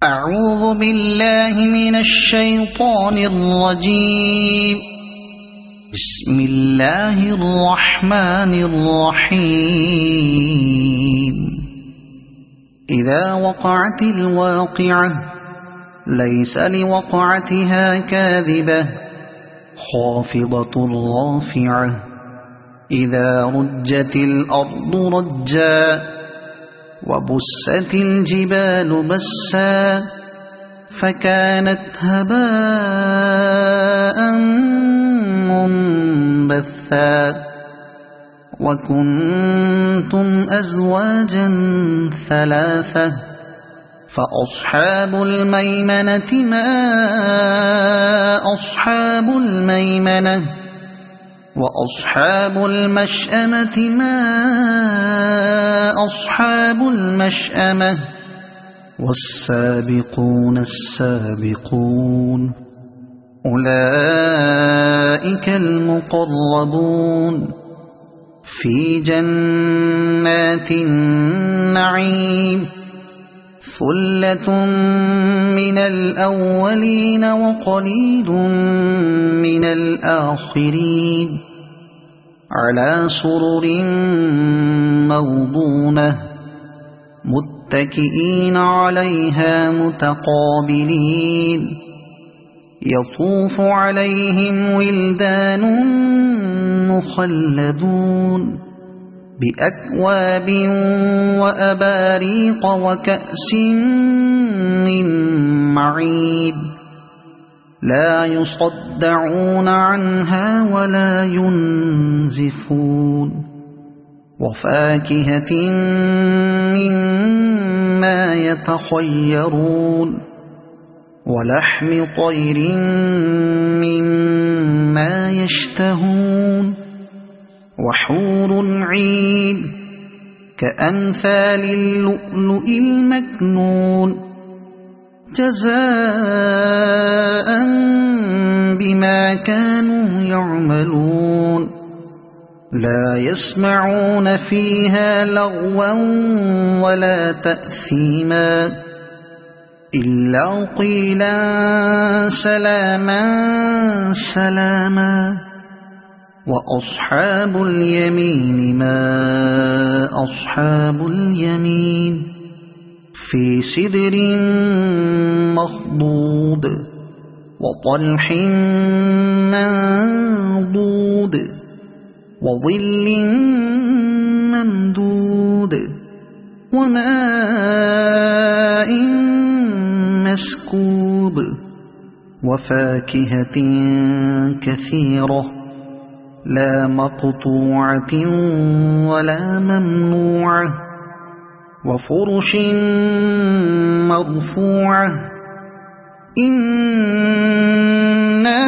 أعوذ بالله من الشيطان الرجيم. بسم الله الرحمن الرحيم. إذا وقعت الواقعة ليس لوقعتها كاذبة خافضة رافعة إذا رجت الأرض رجا وبست الجبال بسا فكانت هباء منبثا وكنتم أزواجا ثلاثة فأصحاب الميمنة ما أصحاب الميمنة وأصحاب المشأمة ما أصحاب المشأمة والسابقون السابقون أولئك المقربون في جنات النعيم ثلة من الأولين وقليل من الآخرين على سرر موضونة متكئين عليها متقابلين يطوف عليهم ولدان مخلدون بأكواب وأباريق وكأس من معين لا يصدعون عنها ولا ينزفون وفاكهة مما يتخيرون ولحم طير مما يشتهون وحور عين كأمثال اللؤلؤ المكنون جزاء بما كانوا يعملون لا يسمعون فيها لغوا ولا تأثيما إلا قيلا سلاما سلاما وأصحاب اليمين ما أصحاب اليمين في سدر مخضود وطلح منضود وظل ممدود وماء مسكوب وفاكهة كثيرة لا مقطوعة ولا ممنوعة وفرش مرفوعة إنا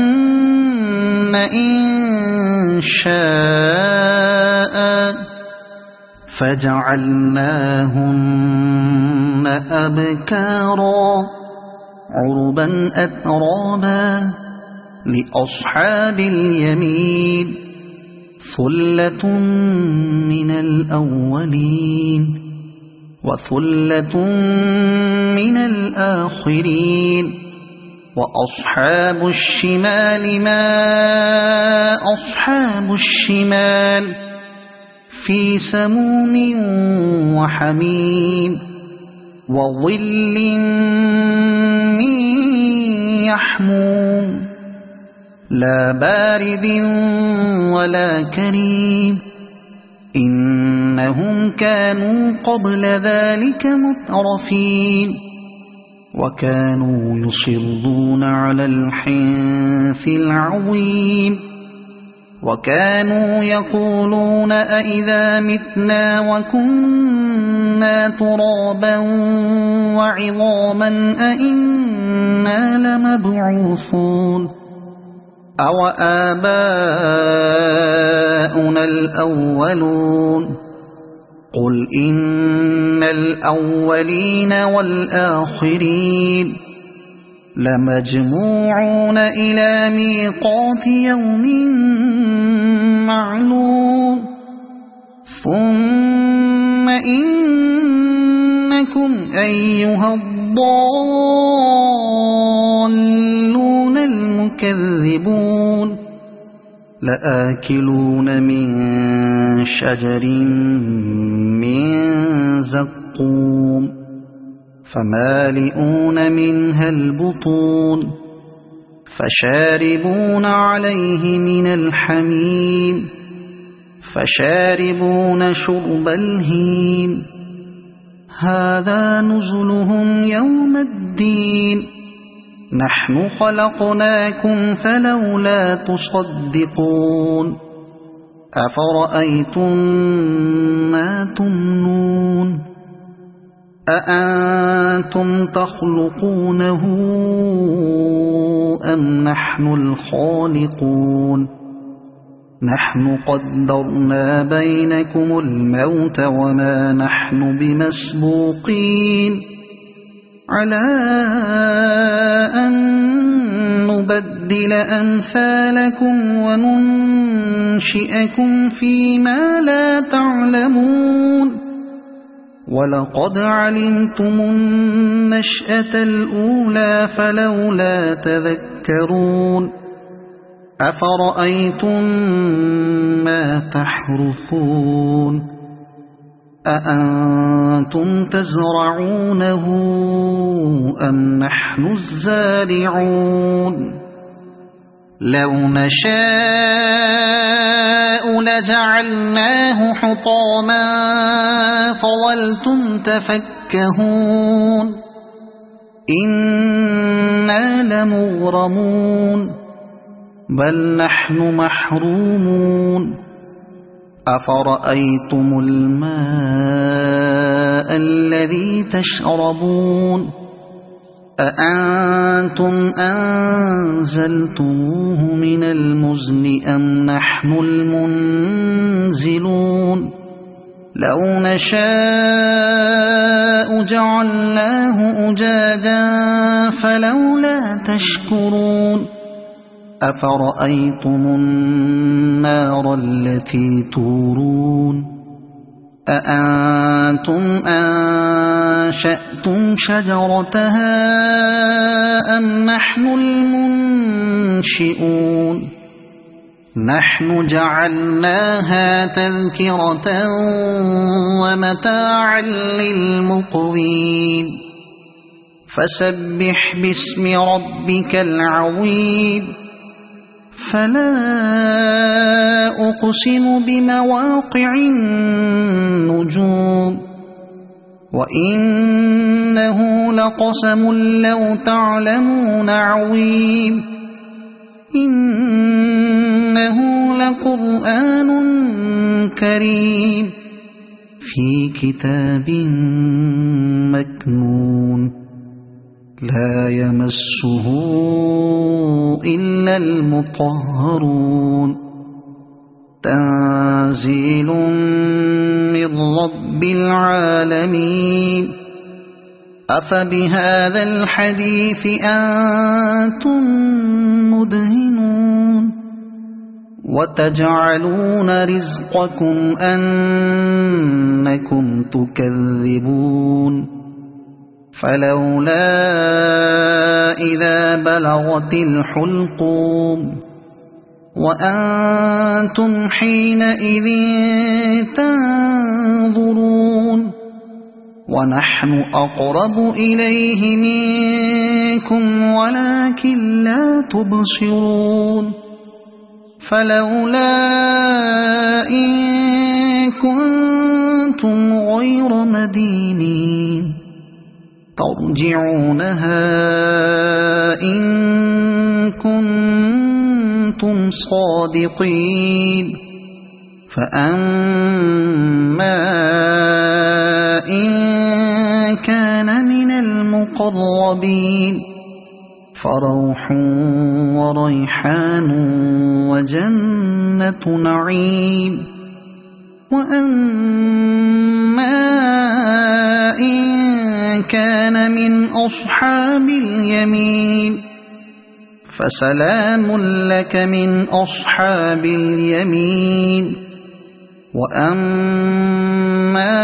أنشأناهن إنشاء فجعلناهن أبكارا عربا أترابا لأصحاب اليمين ثلة من الأولين وثلة من الآخرين وأصحاب الشمال ما أصحاب الشمال في سموم وحميم وظل من يحموم لا بارد ولا كريم إنهم كانوا قبل ذلك مترفين وكانوا يصرون على الحنث العظيم وكانوا يقولون أئذا متنا وكنا ترابا وعظاما أئنا لمبعوثون أو آباؤنا الأولون قل إن الأولين والآخرين لمجموعون إلى ميقات يوم معلوم ثم إنكم أيها الضالون المكذبون لآكلون من شجر من زقوم فمالئون منها البطون فشاربون عليه من الحميم فشاربون شرب الهيم هذا نزلهم يوم الدين نحن خلقناكم فلولا تصدقون أفرأيتم ما تمنون أأنتم تخلقونه أم نحن الخالقون نحن قدرنا بينكم الموت وما نحن بمسبوقين على أن نبدل أمثالكم وننشئكم فيما لا تعلمون ولقد علمتم النشأة الأولى فلولا تذكرون أفرأيتم ما تحرثون أأنتم تزرعونه أم نحن الزارعون لو نشاء لجعلناه حطاما فظلتم تفكهون إنا لمغرمون بل نحن محرومون أفرأيتم الماء الذي تشربون أأنتم أنزلتموه من المزن أم نحن المنزلون لو نشاء جعلناه أجاجا فلولا تشكرون أفرأيتم النار التي تورون أأنتم أنشأتم شجرتها أم نحن المنشئون نحن جعلناها تذكرة ومتاعا للمقوين فسبح باسم ربك العظيم فلا أقسم بمواقع النجوم وإنه لقسم لو تعلمون عظيم إنه لقرآن كريم في كتاب مكنون لا يمسه إلا المطهرون تنزيل من رب العالمين أفبهذا الحديث أنتم مدهنون وتجعلون رزقكم أنكم تكذبون فلولا إذا بلغت الحلقوم وأنتم حينئذ تنظرون ونحن أقرب إليه منكم ولكن لا تبصرون فلولا إن كنتم غير مدينين ترجعونها إن كنتم صادقين فأما إن كان من المقربين فروح وريحان وجنة نعيم وأما إن كان من أصحاب اليمين فسلام لك من أصحاب اليمين وأما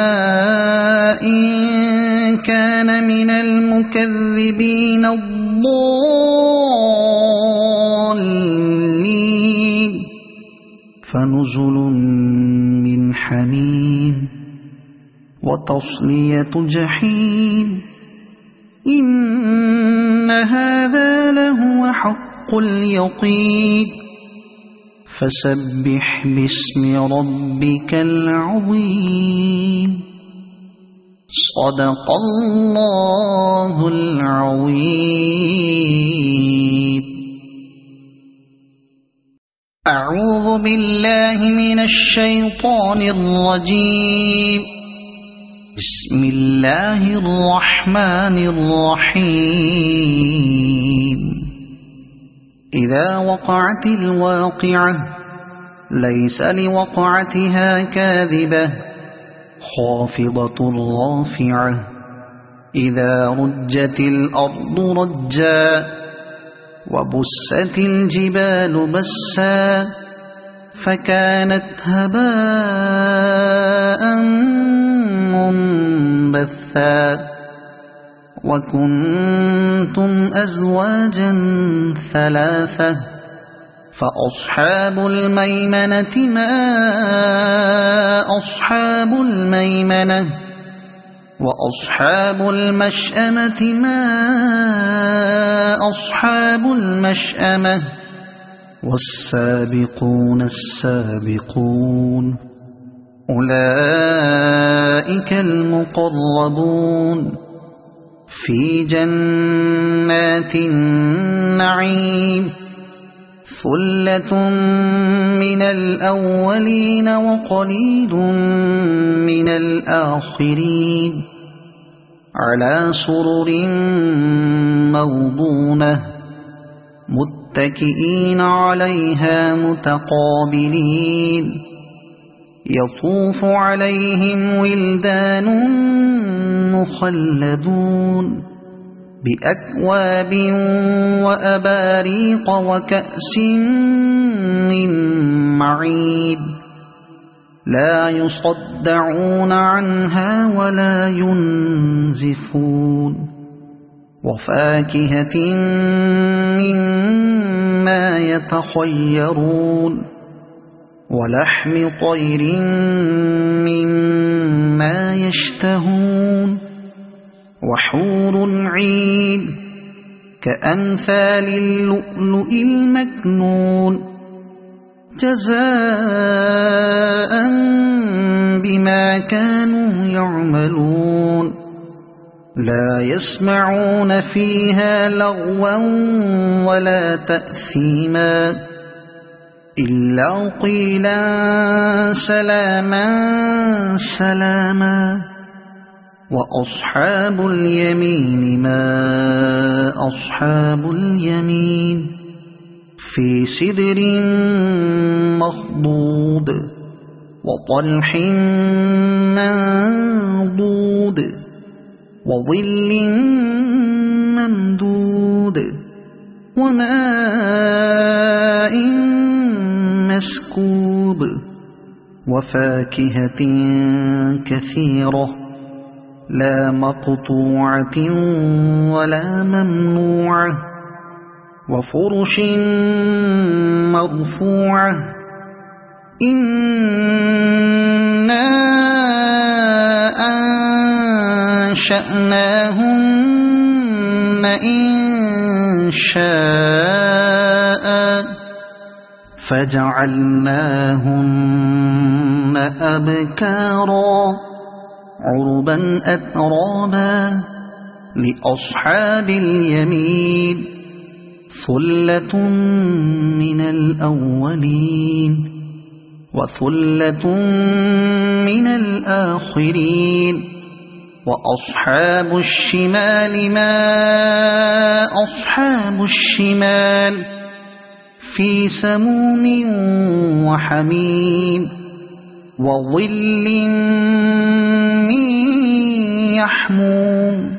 إن كان من المكذبين الضالين فنزل من حميم وتصلية جحيم إن هذا لهو حق اليقين فسبح باسم ربك العظيم صدق الله العظيم. أعوذ بالله من الشيطان الرجيم. بسم الله الرحمن الرحيم. إذا وقعت الواقعة ليس لوقعتها كاذبة خافضة رافعة إذا رجت الأرض رجا وبست الجبال بسا فكانت هباء منبثا وكنتم أزواجا ثلاثة فأصحاب الميمنة ما أصحاب الميمنة وأصحاب المشأمة ما أصحاب المشأمة والسابقون السابقون أولئك المقربون في جنات النعيم ثلة من الأولين وقليل من الآخرين على سرر موضونة متكئين عليها متقابلين يطوف عليهم ولدان مخلدون بأكواب وأباريق وكأس من معين لا يصدعون عنها ولا ينزفون وفاكهة مما يتخيرون ولحم طير مما يشتهون وحور عين كأمثال اللؤلؤ المكنون جزاء بما كانوا يعملون لا يسمعون فيها لغوا ولا تأثيما إلا قيلا سلاما سلاما وأصحاب اليمين ما أصحاب اليمين في سدر مخضود وطلح منضود وظل ممدود وماء مسكوب وفاكهة كثيرة لا مقطوعة ولا ممنوعة وفرش مرفوعة إنا أنشأناهن إنشاء فجعلناهن أبكارا عربا أترابا لأصحاب اليمين ثلة من الأولين وثلة من الآخرين وأصحاب الشمال ما أصحاب الشمال في سموم وحميم وظل من يحموم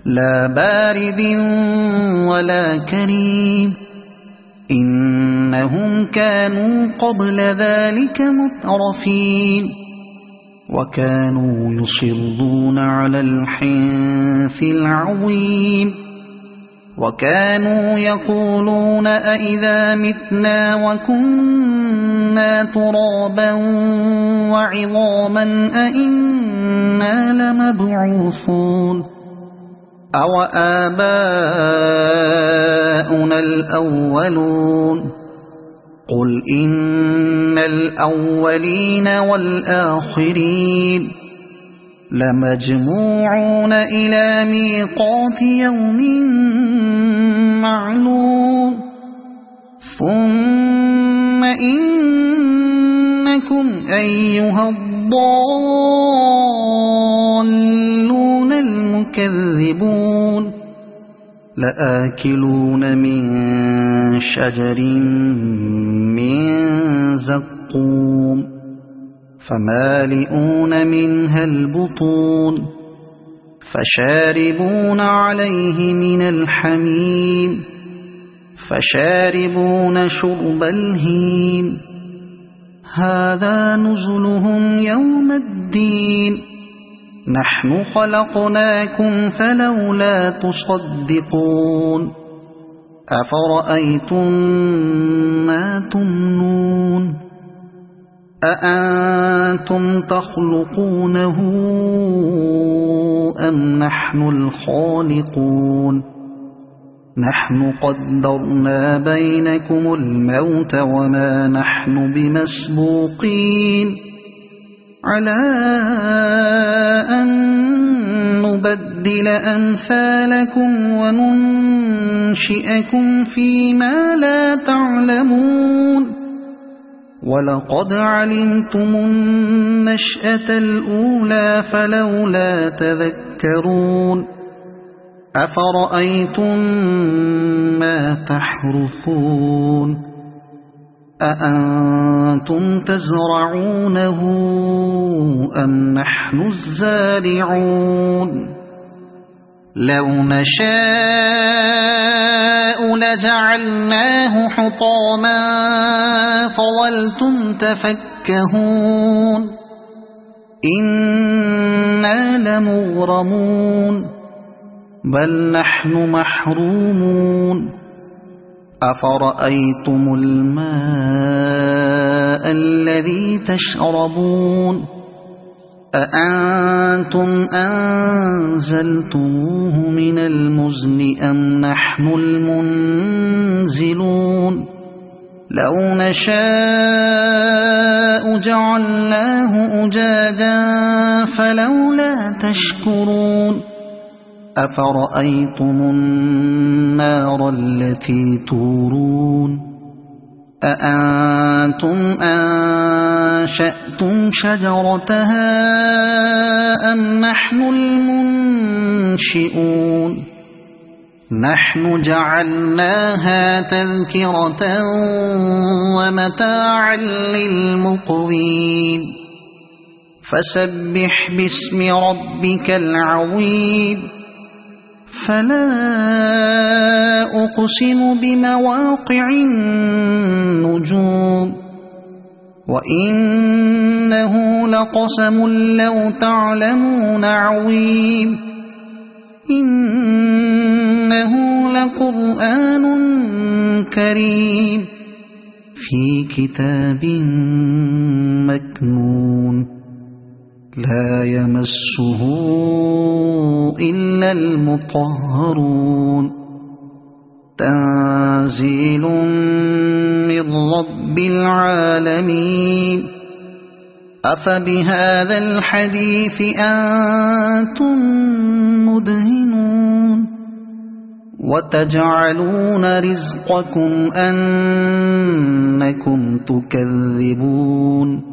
لا بارد ولا كريم إنهم كانوا قبل ذلك مترفين وكانوا يصرون على الحنث العظيم وكانوا يقولون أئذا متنا وكنا ترابا وعظاما أئنا لمبعوثون أو آباؤنا الأولون قل إن الأولين والآخرين لمجموعون إلى ميقات يوم معلوم ثم إنكم أيها الضالون المكذبون لآكلون من شجر من زقوم فمالئون منها البطون فشاربون عليه من الحميم فشاربون شرب الهيم هذا نزلهم يوم الدين نحن خلقناكم فلولا تصدقون أفرأيتم ما تمنون أأنتم تخلقونه أم نحن الخالقون نحن قدرنا بينكم الموت وما نحن بمسبوقين على أن نبدل أمثالكم وننشئكم فيما لا تعلمون ولقد علمتم النشأة الأولى فلولا تذكرون أفرأيتم ما تحرثون أأنتم تزرعونه أم نحن الزارعون لو نشاء لجعلناه حطاما فظلتم تفكهون إنا لمغرمون بل نحن محرومون أفرأيتم الماء الذي تشربون أأنتم أنزلتموه من المزن أم نحن المنزلون لو نشاء جعلناه أجاجا فلولا تشكرون أفرأيتم النار التي تورون أأنتم أنشأتم شجرتها أم نحن المنشئون نحن جعلناها تذكرة ومتاعا للمقوين فسبح باسم ربك العظيم فلا أقسم بمواقع النجوم وإنه لقسم لو تعلمون عظيم إنه لقرآن كريم في كتاب مكنون لا يمسه إلا المطهرون تنزيل من رب العالمين أفبهذا الحديث أنتم مدهنون وتجعلون رزقكم أنكم تكذبون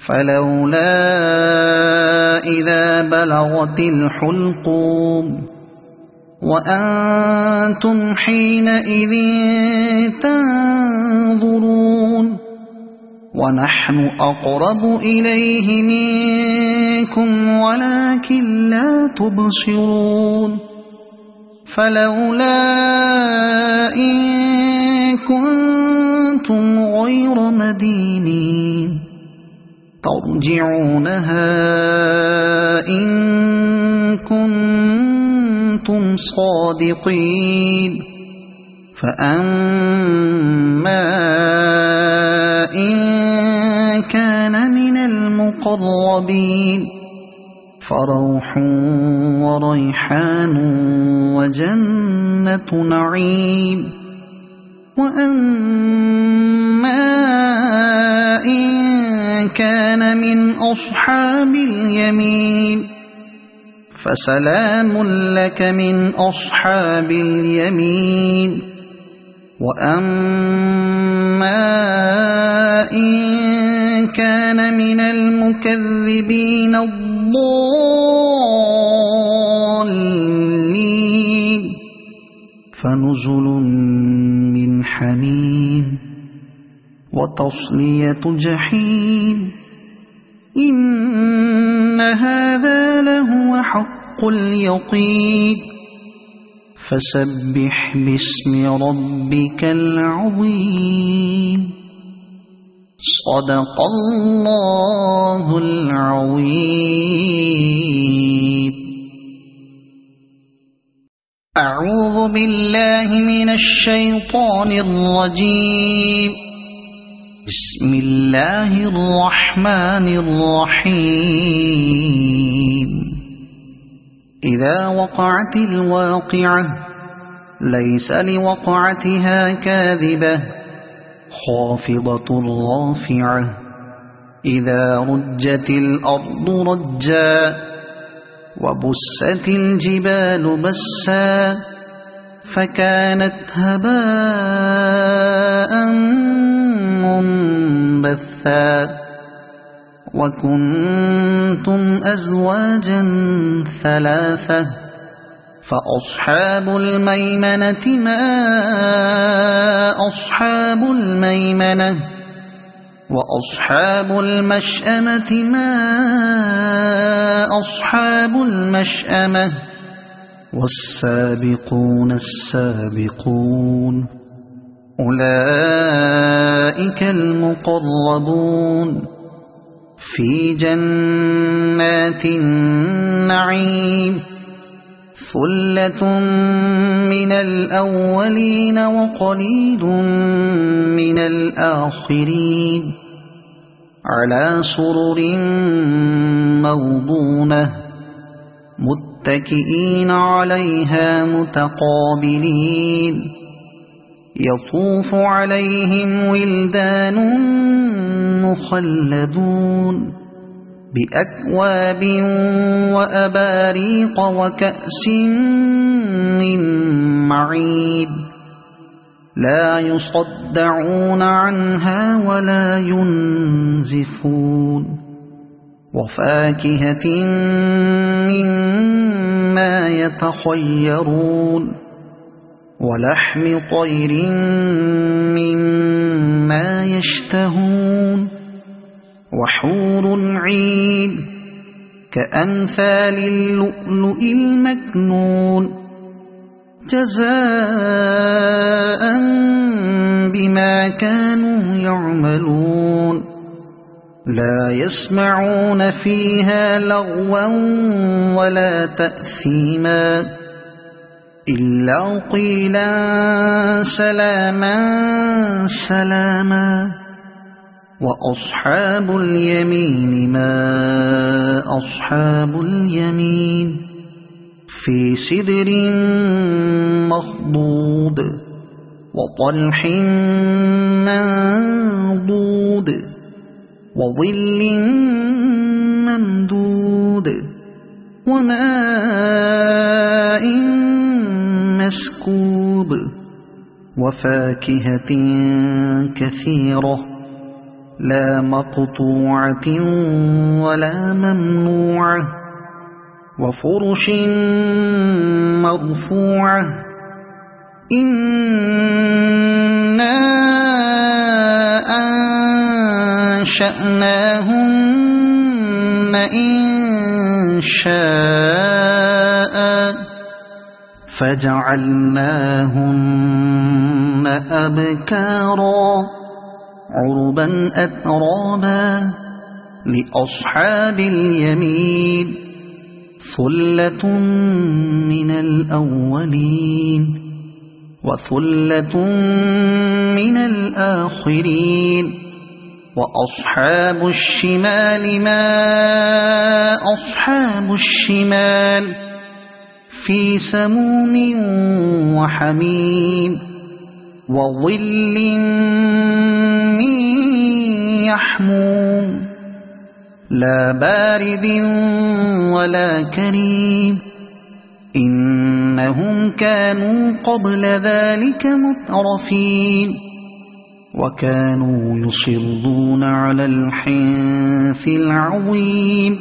فلولا إذا بلغت الحلقوم وأنتم حينئذ تنظرون ونحن أقرب إليه منكم ولكن لا تبصرون فلولا إن كنتم غير مدينين ترجعونها إن كنتم صادقين فأما إن كان من المقربين فروح وريحان وجنة نعيم وأما إن كان من أصحاب اليمين فسلام لك من أصحاب اليمين وأما إن كان من المكذبين الضالين فنزل من حميم وتصلية جحيم إن هذا لهو حق اليقين فسبح باسم ربك العظيم صدق الله العظيم. أعوذ بالله من الشيطان الرجيم. بسم الله الرحمن الرحيم. إذا وقعت الواقعة ليس لوقعتها كاذبة خافضة رافعة إذا رجت الأرض رجا وبست الجبال بسا فكانت هباء منبثا وكنتم أزواجا ثلاثة فأصحاب الميمنة ما أصحاب الميمنة وأصحاب المشأمة ما أصحاب المشأمة والسابقون السابقون أولئك المقربون في جنات النعيم ثلة من الأولين وقليل من الآخرين على سرر موضونة متكئين عليها متقابلين يطوف عليهم ولدان مخلدون بأكواب وأباريق وكأس من معين لا يصدعون عنها ولا ينزفون وفاكهة مما يتخيرون ولحم طير مما يشتهون وحور عين كأمثال اللؤلؤ المكنون جزاء بما كانوا يعملون لا يسمعون فيها لغوا ولا تأثيما إلا قيلا سلاما سلاما وأصحاب اليمين ما أصحاب اليمين في سدر مخضود وطلح منضود وظل ممدود وماء مسكوب وفاكهة كثيرة لا مقطوعة ولا ممنوعة وفرش مرفوعة إنا أنشأناهن إنشاء فجعلناهن أبكارا عربا أترابا لأصحاب اليمين ثلة من الأولين وثلة من الآخرين وأصحاب الشمال ما أصحاب الشمال في سموم وحميم وظل من يحموم لا بارد ولا كريم إنهم كانوا قبل ذلك مترفين وكانوا يصرون على الحنث العظيم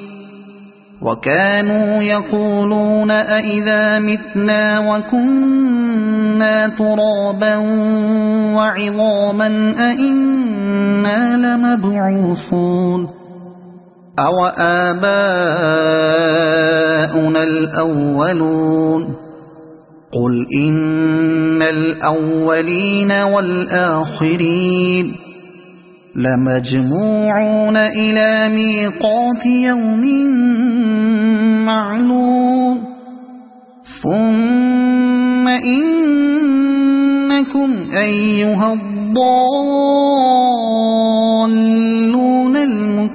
وكانوا يقولون أئذا متنا وكنا ترابا وعظاما أئنا لمبعوثون أو آباؤنا الأولون قل إن الأولين والآخرين لمجموعون إلى ميقات يوم معلوم ثم إنكم أيها الضالون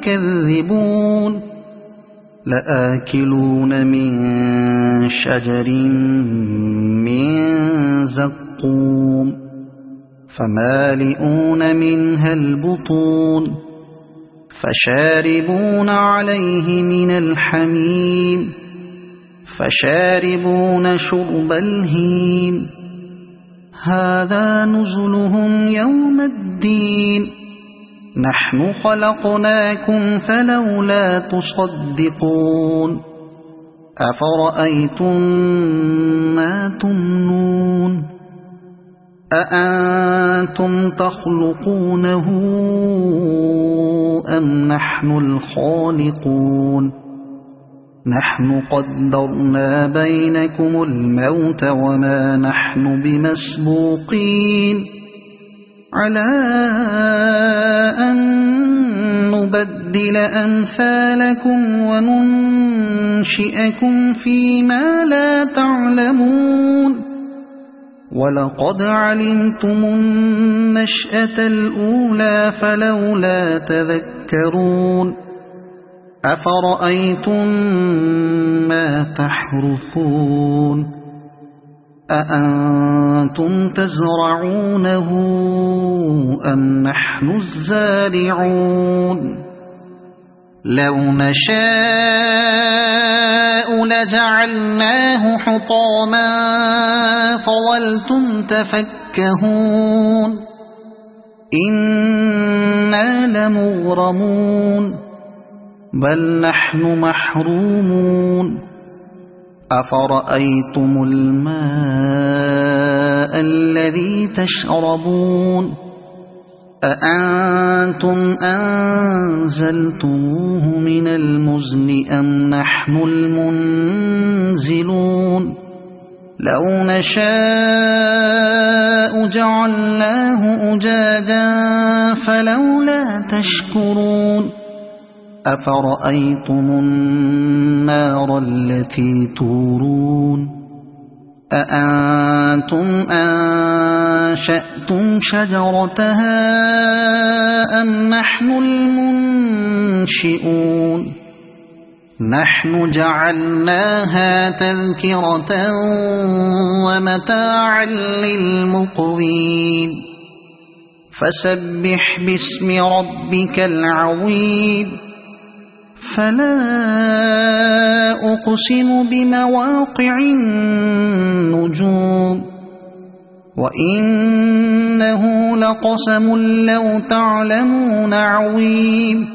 المكذبون لآكلون من شجر من زقوم فمالئون منها البطون فشاربون عليه من الحميم فشاربون شرب الهيم هذا نزلهم يوم الدين نحن خلقناكم فلولا تصدقون أفرأيتم ما تمنون أأنتم تخلقونه أم نحن الخالقون نحن قدرنا بينكم الموت وما نحن بمسبوقين على أن نبدل أمثالكم وننشئكم فيما لا تعلمون ولقد علمتم النشأة الأولى فلولا تذكرون أفرأيتم ما تحرثون أأنتم تزرعونه أم نحن الزارعون لو نشاء لجعلناه حطاما فظلتم تفكهون إنا لمغرمون بل نحن محرومون أفرأيتم الماء الذي تشربون أأنتم أنزلتموه من المزن أم نحن المنزلون لو نشاء جعلناه أجاجا فلولا تشكرون أفرأيتم النار التي تورون أأنتم أنشأتم شجرتها أم نحن المنشئون نحن جعلناها تذكرة ومتاعا للمقوين فسبح باسم ربك العظيم فلا أقسم بمواقع النجوم وإنه لقسم لو تعلمون عظيم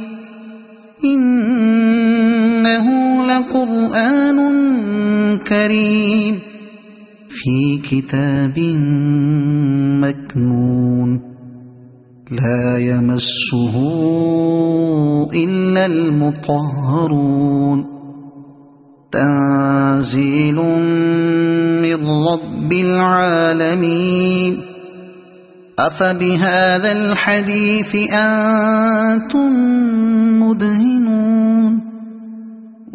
إنه لقرآن كريم في كتاب مكنون لا يمسه إلا المطهرون تنزيل من رب العالمين أفبهذا الحديث أنتم مدهنون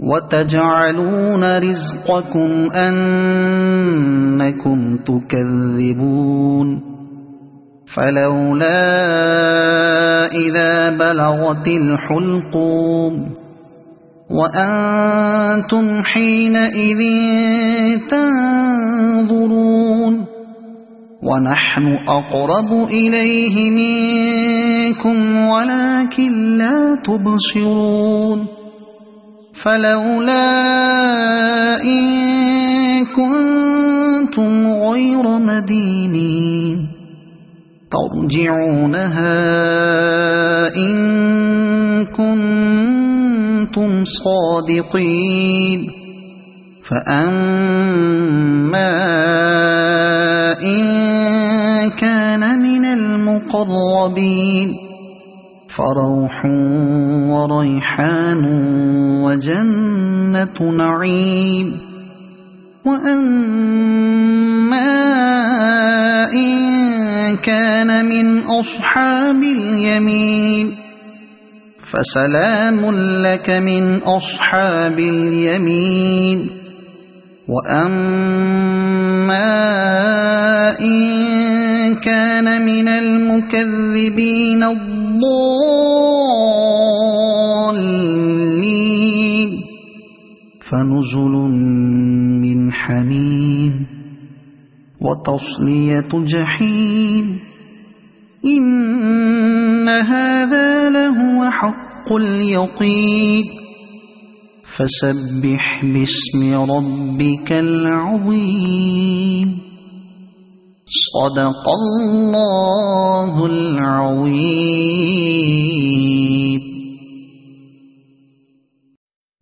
وتجعلون رزقكم أنكم تكذبون فلولا إذا بلغت الحلقوم وأنتم حينئذ تنظرون ونحن أقرب إليه منكم ولكن لا تبصرون فلولا إن كنتم غير مدينين ترجعونها إن كنتم صادقين فأما إن كان من المقربين فروح وريحان وجنة نعيم وأما إن كان من أصحاب اليمين فسلام لك من أصحاب اليمين وأما إن كان من المكذبين الضالين فنزل من حميم وتصلية جحيم إن هذا لهو حق اليقين فسبح باسم ربك العظيم صدق الله العظيم.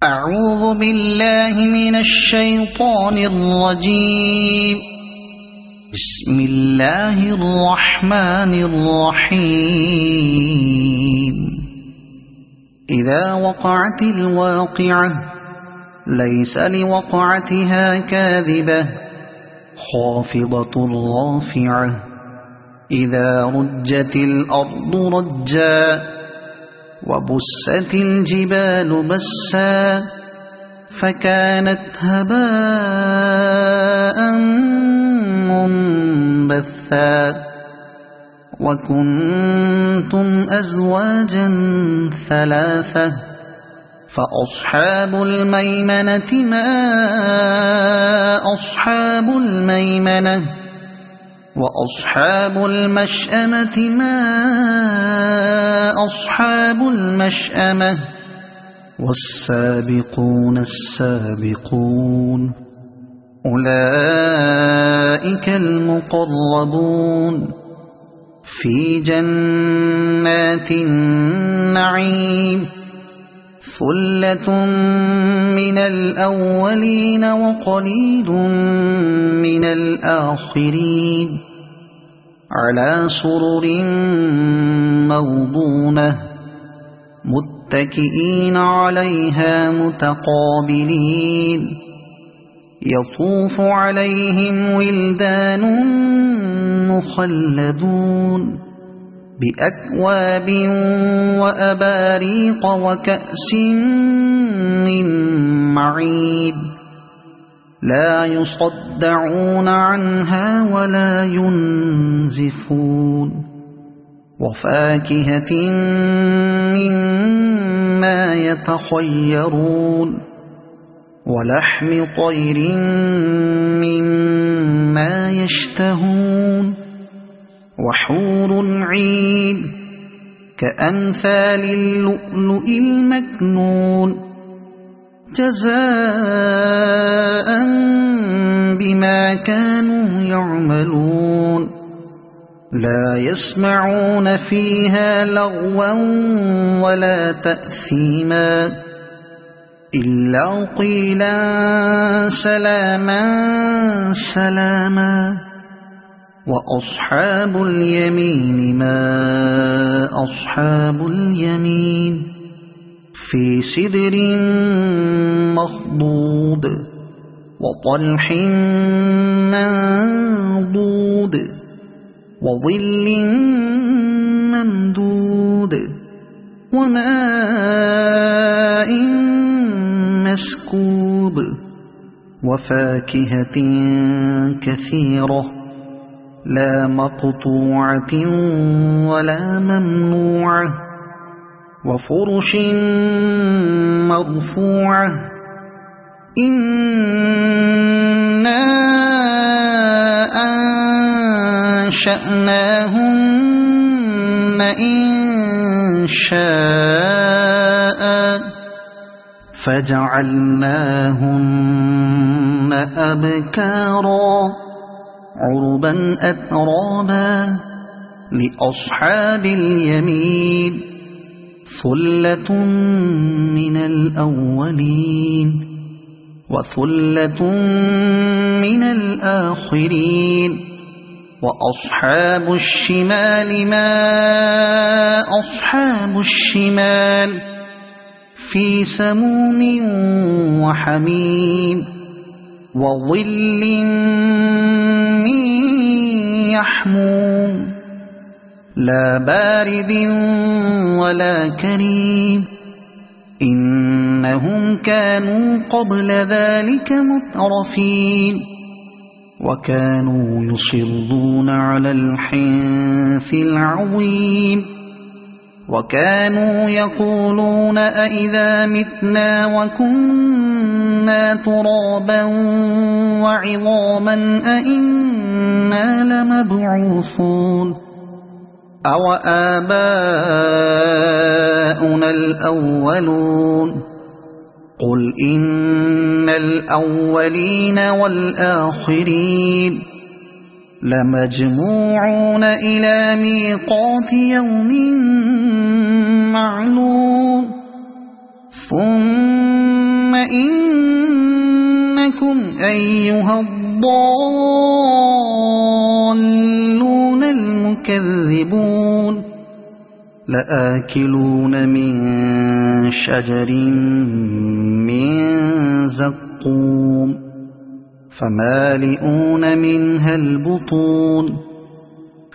أعوذ بالله من الشيطان الرجيم. بسم الله الرحمن الرحيم. إذا وقعت الواقعة ليس لوقعتها كاذبة خافضة رافعة إذا رجت الأرض رجا وبست الجبال بسا فكانت هباء منبثا وكنتم أزواجا ثلاثة فأصحاب الميمنة ما أصحاب الميمنة وأصحاب المشأمة ما أصحاب المشأمة والسابقون السابقون أولئك المقربون في جنات النعيم ثلة من الأولين وقليل من الآخرين على سرر موضونة متكئين عليها متقابلين يطوف عليهم ولدان مخلدون بأكواب وأباريق وكأس من معين لا يصدعون عنها ولا ينزفون وفاكهة مما يتخيرون ولحم طير مما يشتهون وحور عين كأمثال اللؤلؤ المكنون جزاء بما كانوا يعملون لا يسمعون فيها لغوا ولا تأثيما إلا قيلا سلاما سلاما وأصحاب اليمين ما أصحاب اليمين في سدر مخضود وطلح منضود وظل ممدود وماء مسكوب وفاكهة كثيرة لا مقطوعة ولا ممنوعة وفرش مرفوعة إنا أنشأناهن إنشاء فجعلناهن أبكارا عربا أترابا لأصحاب اليمين ثلة من الأولين وثلة من الآخرين وأصحاب الشمال ما أصحاب الشمال في سموم وحميم وظل من يحموم لا بارد ولا كريم إنهم كانوا قبل ذلك مترفين وكانوا يصرون على الحنث العظيم وكانوا يقولون أئذا متنا وكنا ترابا وعظاما أئنا لمبعوثون أو آباؤنا الأولون قل إن الأولين والآخرين لمجموعون إلى ميقات يوم معلوم ثم إنكم أيها الضالون المكذبون لآكلون من شجر من زقوم فمالئون منها البطون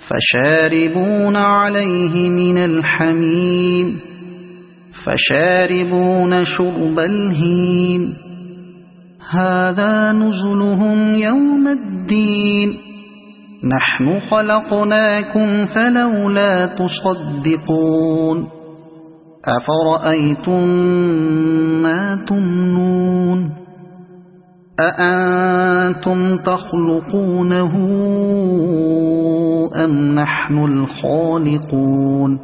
فشاربون عليه من الحميم فشاربون شرب الهيم هذا نزلهم يوم الدين نحن خلقناكم فلولا تصدقون أفرأيتم ما تمنون أأنتم تخلقونه أم نحن الخالقون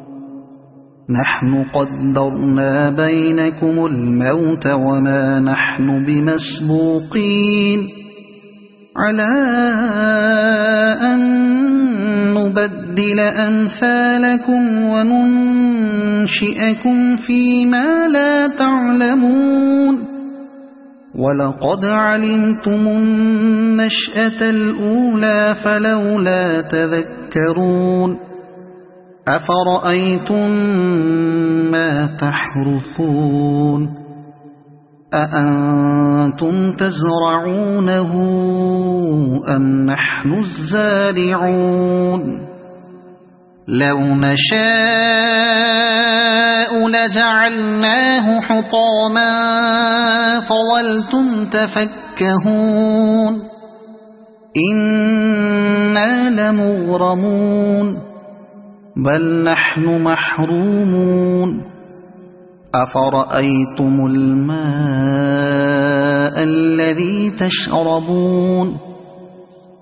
نحن قدرنا بينكم الموت وما نحن بمسبوقين على أن نبدل أمثالكم وننشئكم فيما لا تعلمون ولقد علمتم النشأة الأولى فلولا تذكرون أفرأيتم ما تحرثون أأنتم تزرعونه أم نحن الزارعون لو نشاء لجعلناه حطاما فظلتم تفكهون إنا لمغرمون بل نحن محرومون أفرأيتم الماء الذي تشربون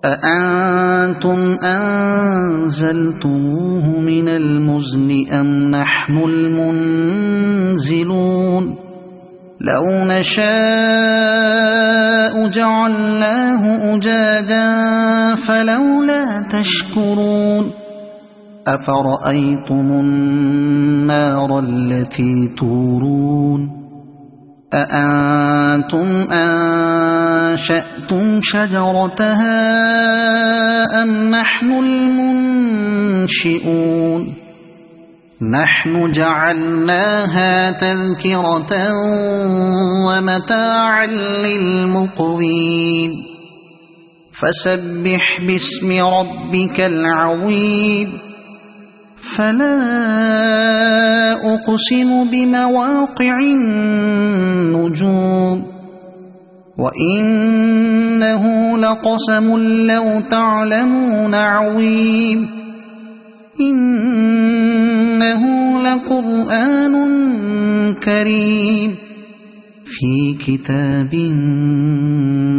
أأنتم أنزلتموه من المزن أم نحن المنزلون لو نشاء جعلناه أجاجا فلولا تشكرون أفرأيتم النار التي تورون أأنتم أنشأتم شجرتها أم نحن المنشئون نحن جعلناها تذكرة ومتاعا للمقوين فسبح باسم ربك العظيم فلا أقسم بمواقع النجوم وإنه لقسم لو تعلمون عظيم إنه لقرآن كريم في كتاب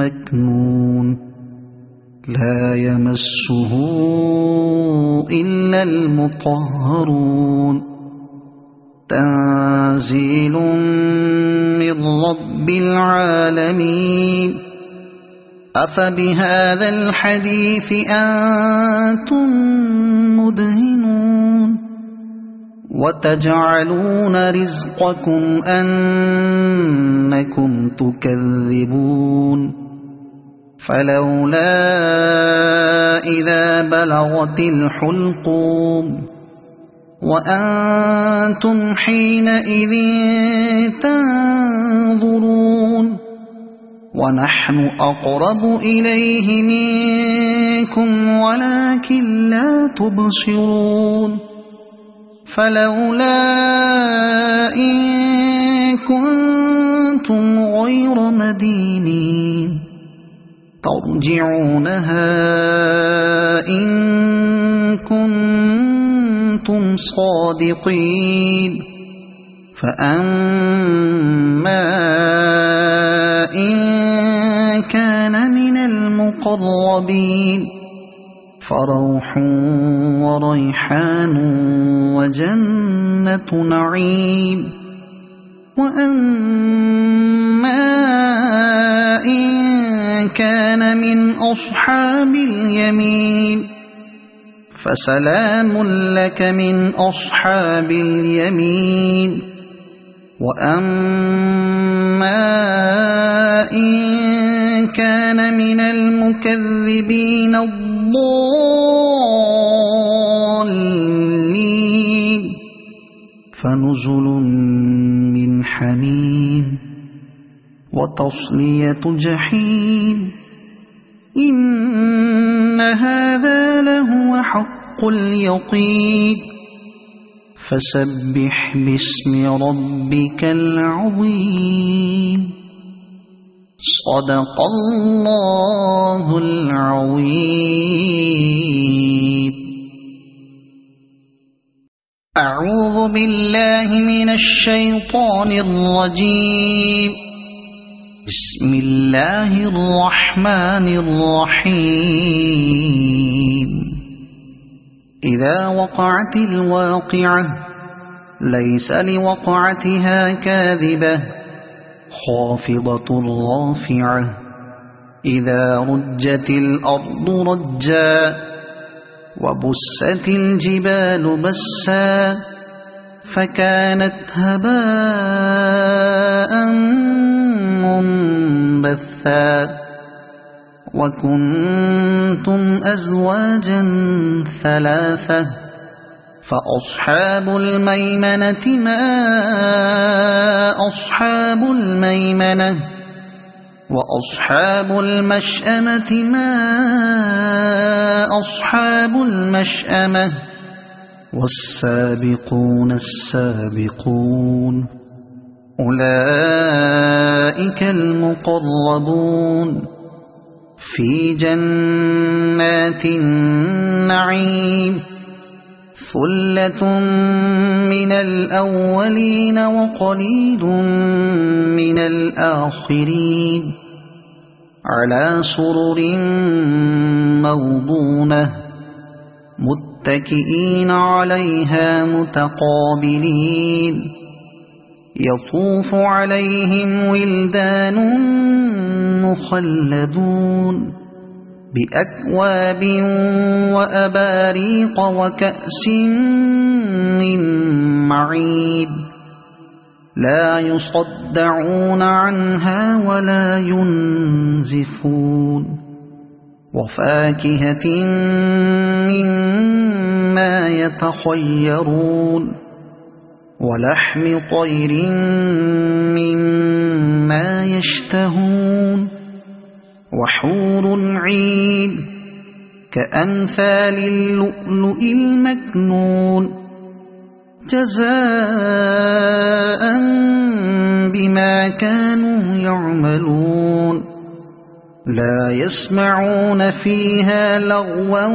مكنون لا يمسه إلا المطهرون تنزيل من رب العالمين أفبهذا الحديث أنتم مدهنون وتجعلون رزقكم أنكم تكذبون فلولا إذا بلغت الحلقوم وأنتم حينئذ تنظرون ونحن أقرب إليه منكم ولكن لا تبصرون فلولا إن كنتم غير مدينين ترجعونها إن كنتم صادقين فأما إن كان من المقربين فروح وريحان وجنة نعيم وأما إن كان من أصحاب اليمين فسلام لك من أصحاب اليمين وأما إن كان من المكذبين الضالين فنزل من حميم وتصلية جحيم إن هذا لهو حق اليقين فسبح باسم ربك العظيم صدق الله العظيم أعوذ بالله من الشيطان الرجيم بسم الله الرحمن الرحيم إذا وقعت الواقعة ليس لوقعتها كاذبة خافضة رافعة إذا رجت الأرض رجا وبست الجبال بسا فكانت هباء منبثا وكنتم أزواجا ثلاثة فأصحاب الميمنة ما أصحاب الميمنة وأصحاب المشأمة ما أصحاب المشأمة والسابقون السابقون أولئك المقربون في جنات النعيم ثلة من الأولين وقليل من الآخرين على سرر موضونة متكئين عليها متقابلين يطوف عليهم ولدان مخلدون بأكواب وأباريق وكأس من معين لا يصدعون عنها ولا ينزفون وفاكهة مما يتخيرون ولحم طير مما يشتهون وحور عين كأمثال اللؤلؤ المكنون جزاء بما كانوا يعملون لا يسمعون فيها لغوا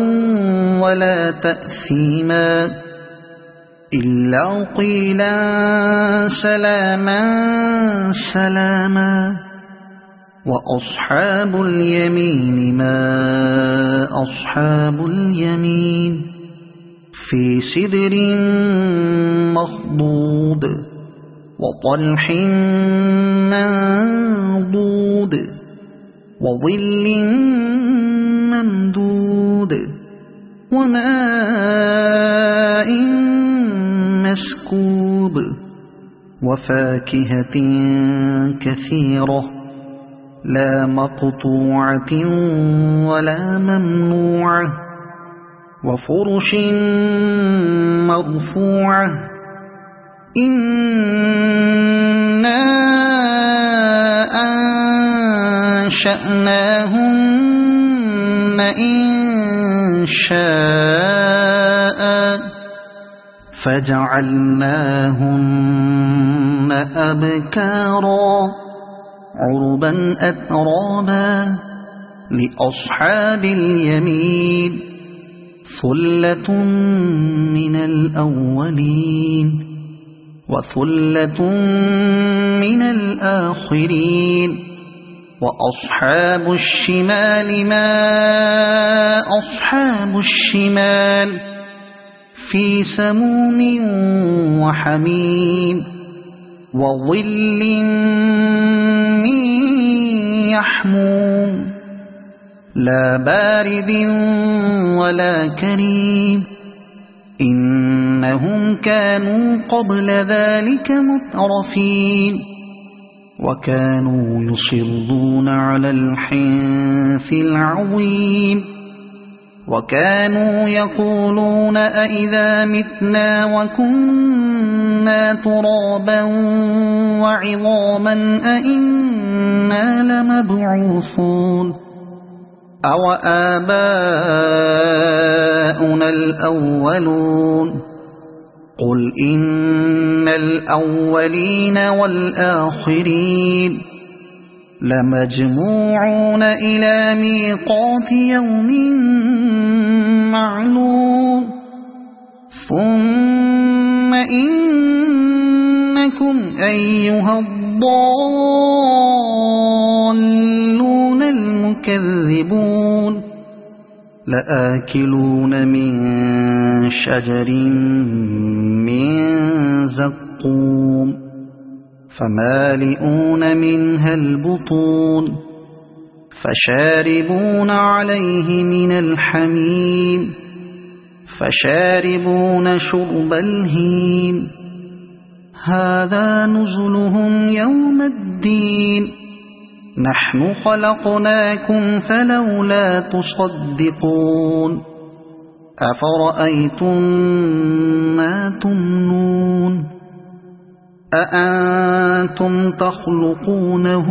ولا تأثيما إلا قيلا سلاما سلاما وأصحاب اليمين ما أصحاب اليمين في سدر مخضود وطلح منضود وظل ممدود وماء مسكوب وفاكهة كثيرة لا مقطوعة ولا ممنوعة وفرش مرفوعة إنا أنشأناهن إنشاء فجعلناهن أبكارا عربا أترابا لأصحاب اليمين ثلة من الأولين وثلة من الآخرين وأصحاب الشمال ما أصحاب الشمال في سموم وحميم وظل من يحموم لا بارد ولا كريم إنهم كانوا قبل ذلك مترفين وكانوا يصرون على الحنث العظيم وكانوا يقولون أئذا متنا وكنا ترابا وعظاما أئنا لمبعوثون أو آباؤنا الأولون قل إن الأولين والآخرين لمجموعون إلى ميقات يوم معلوم ثم إنكم أيها الضالون المكذبون لآكلون من شجر من زقوم فمالئون منها البطون فشاربون عليه من الحميم فشاربون شرب الهيم هذا نزلهم يوم الدين نحن خلقناكم فلولا تصدقون أفرأيتم ما تمنون أأنتم تخلقونه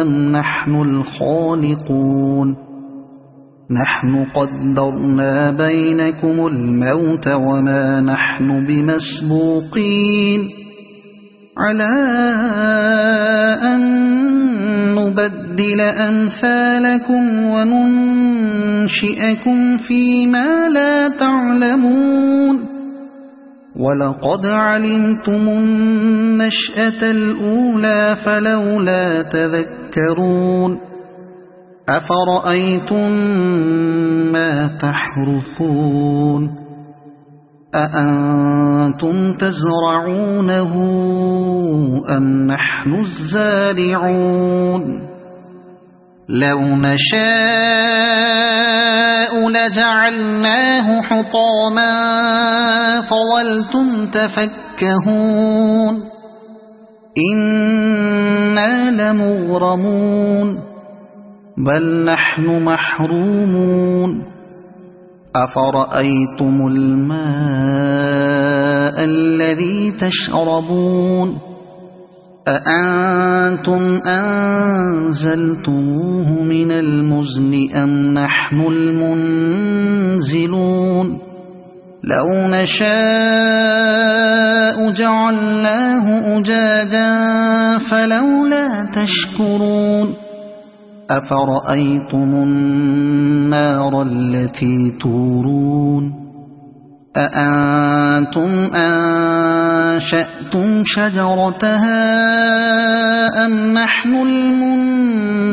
أم نحن الخالقون نحن قدرنا بينكم الموت وما نحن بمسبوقين على أن نبدل أمثالكم وننشئكم فيما لا تعلمون ولقد علمتم النشأة الأولى فلولا تذكرون أفرأيتم ما تحرثون أأنتم تزرعونه أم نحن الزارعون لو نشاء لجعلناه حطاما فظلتم تفكهون إنا لمغرمون بل نحن محرومون أفرأيتم الماء الذي تشربون أأنتم أنزلتموه من المزن أم نحن المنزلون لو نشاء جعلناه أجاجا فلولا تشكرون أفرأيتم النار التي تورون أأنتم أنشأتم شجرتها أم نحن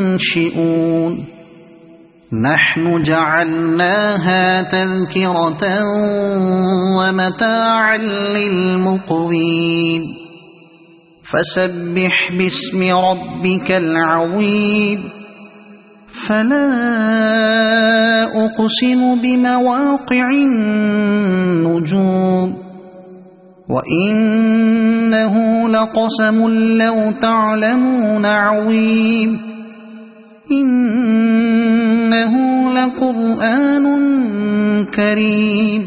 المنشئون نحن جعلناها تذكرة ومتاعا للمقوين فسبح باسم ربك العظيم فلا أقسم بمواقع النجوم وإنه لقسم لو تعلمون عظيم إنه لقرآن كريم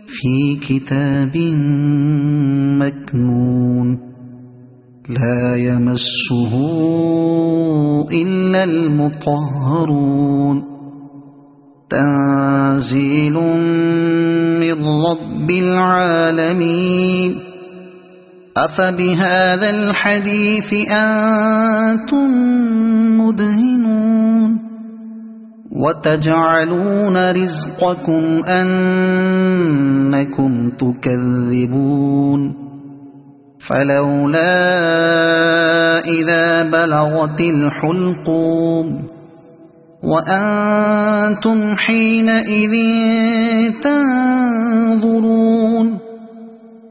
في كتاب مكنون لا يمسه إلا المطهرون تنزيل من رب العالمين أفبهذا الحديث أنتم مدهنون وتجعلون رزقكم أنكم تكذبون فلولا إذا بلغت الحلقوم وأنتم حينئذ تنظرون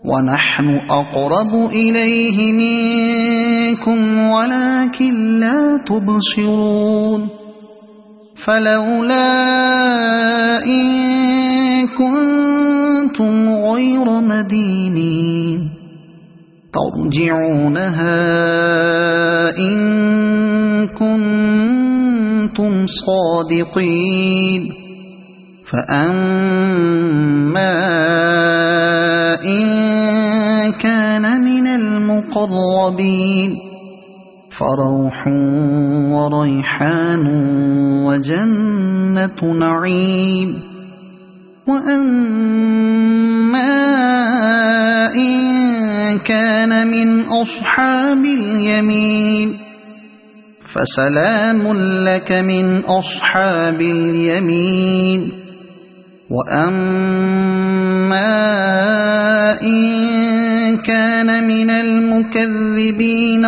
ونحن أقرب إليه منكم ولكن لا تبصرون فلولا إن كنتم غير مدينين ترجعونها إن كنتم صادقين فأما إن كان من المقربين فروح وريحان وجنة نعيم وأما إن كان من أصحاب اليمين فسلام لك من أصحاب اليمين وأما إن كان من المكذبين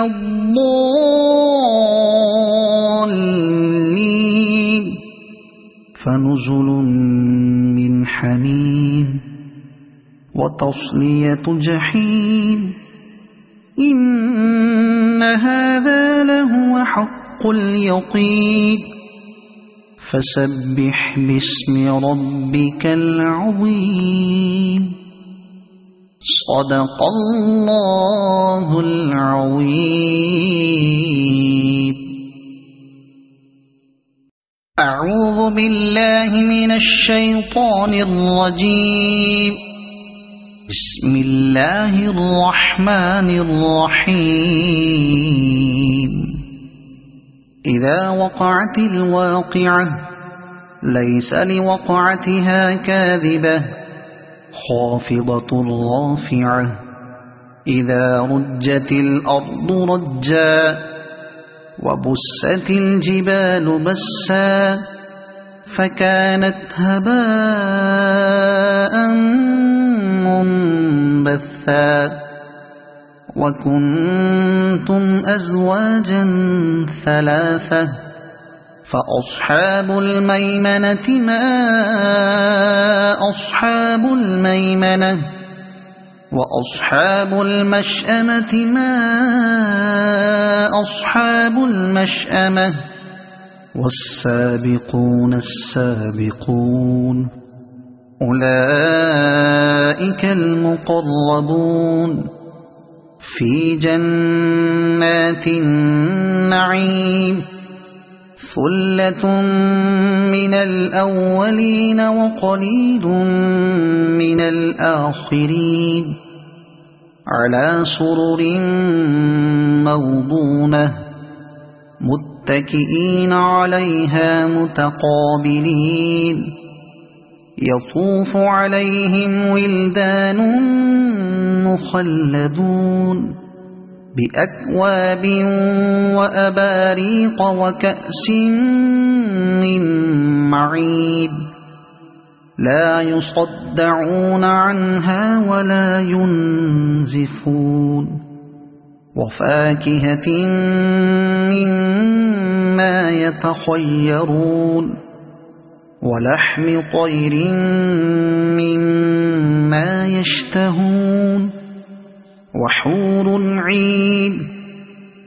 الضالين فنزل من حميم وتصلية جحيم إن هذا لهو حق اليقين فسبح باسم ربك العظيم صدق الله العظيم أعوذ بالله من الشيطان الرجيم بسم الله الرحمن الرحيم إذا وقعت الواقعة ليس لوقعتها كاذبة خافضة رافعة إذا رجت الأرض رجا وبست الجبال بسا فكانت هباء منبثا وكنتم أزواجا ثلاثة فأصحاب الميمنة ما أصحاب الميمنة وأصحاب المشأمة ما أصحاب المشأمة والسابقون السابقون أولئك المقربون في جنات النعيم ثلة من الأولين وقليل من الآخرين على سرر موضونة متكئين عليها متقابلين يطوف عليهم ولدان مخلدون بأكواب وأباريق وكأس من معين لا يصدعون عنها ولا ينزفون وفاكهة مما يتخيرون ولحم طير مما يشتهون وحور عين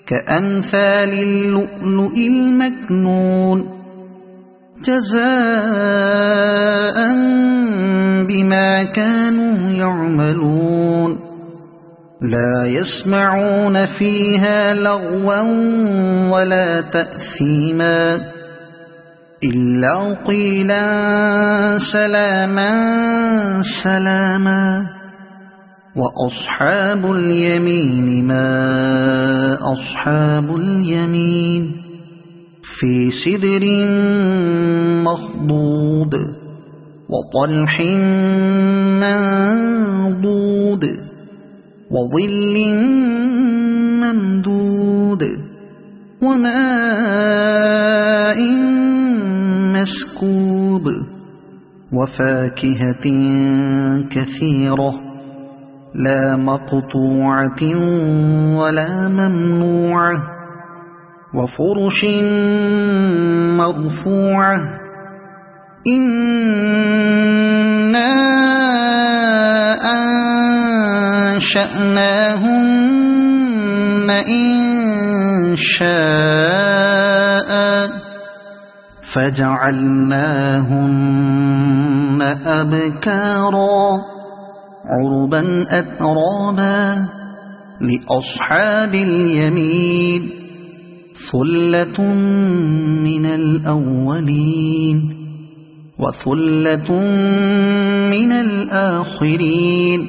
كأمثال اللؤلؤ المكنون جزاء بما كانوا يعملون لا يسمعون فيها لغوا ولا تأثيما إلا قيلا سلاما سلاما وأصحاب اليمين ما أصحاب اليمين في سدر مخضود وطلح منضود وظل ممدود وماء مسكوب وفاكهة كثيرة لا مقطوعة ولا ممنوعة وفرش مرفوعة إنا أنشأناهن إنشاء فجعلناهن أبكارا عربا أترابا لأصحاب اليمين ثلة من الأولين وثلة من الآخرين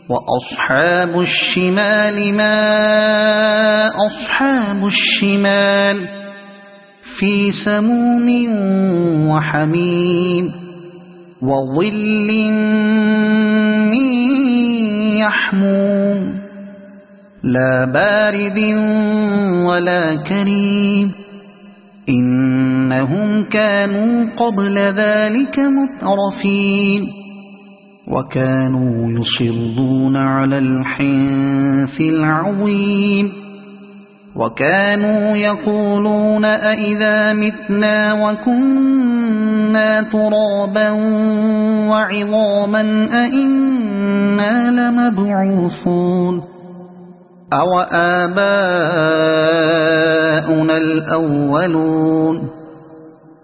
وأصحاب الشمال ما أصحاب الشمال في سموم وحميم وظل من يحموم لا بارد ولا كريم إنهم كانوا قبل ذلك مترفين وكانوا يصرون على الحنث العظيم وكانوا يقولون أئذا متنا وكنا ترابا وعظاما أئنا لمبعوثون أو آباؤنا الأولون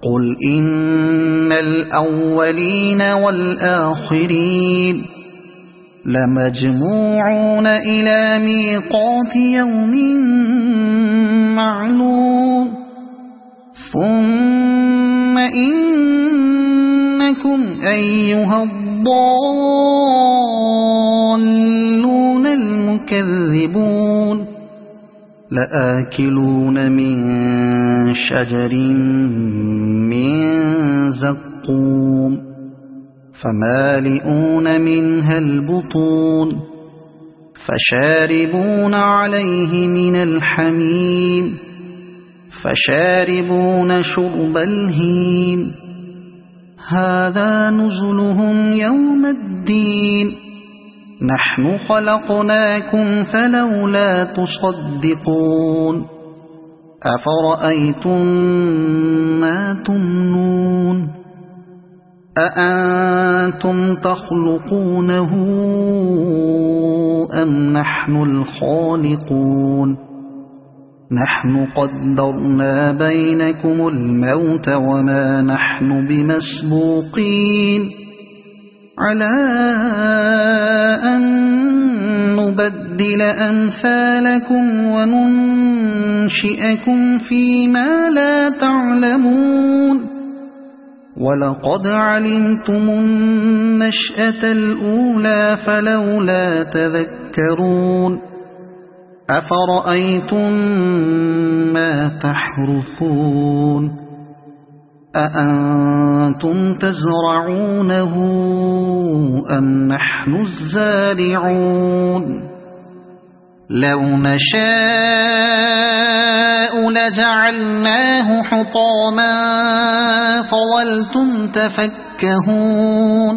قل إن الأولين والآخرين لمجموعون إلى ميقات يوم معلوم ثم إنكم أيها الضالون المكذبون لآكلون من شجر من زقوم فمالئون منها البطون فشاربون عليه من الحميم فشاربون شرب الهيم هذا نزلهم يوم الدين نحن خلقناكم فلولا تصدقون أفرأيتم ما تمنون أأنتم تخلقونه أم نحن الخالقون نحن قدرنا بينكم الموت وما نحن بمسبوقين على أن نبدل أمثالكم وننشئكم فيما لا تعلمون ولقد علمتم النشأة الأولى فلولا تذكرون أفرأيتم ما تحرثون أأنتم تزرعونه أم نحن الزارعون لو نشاء لجعلناه حطاما فظلتم تفكهون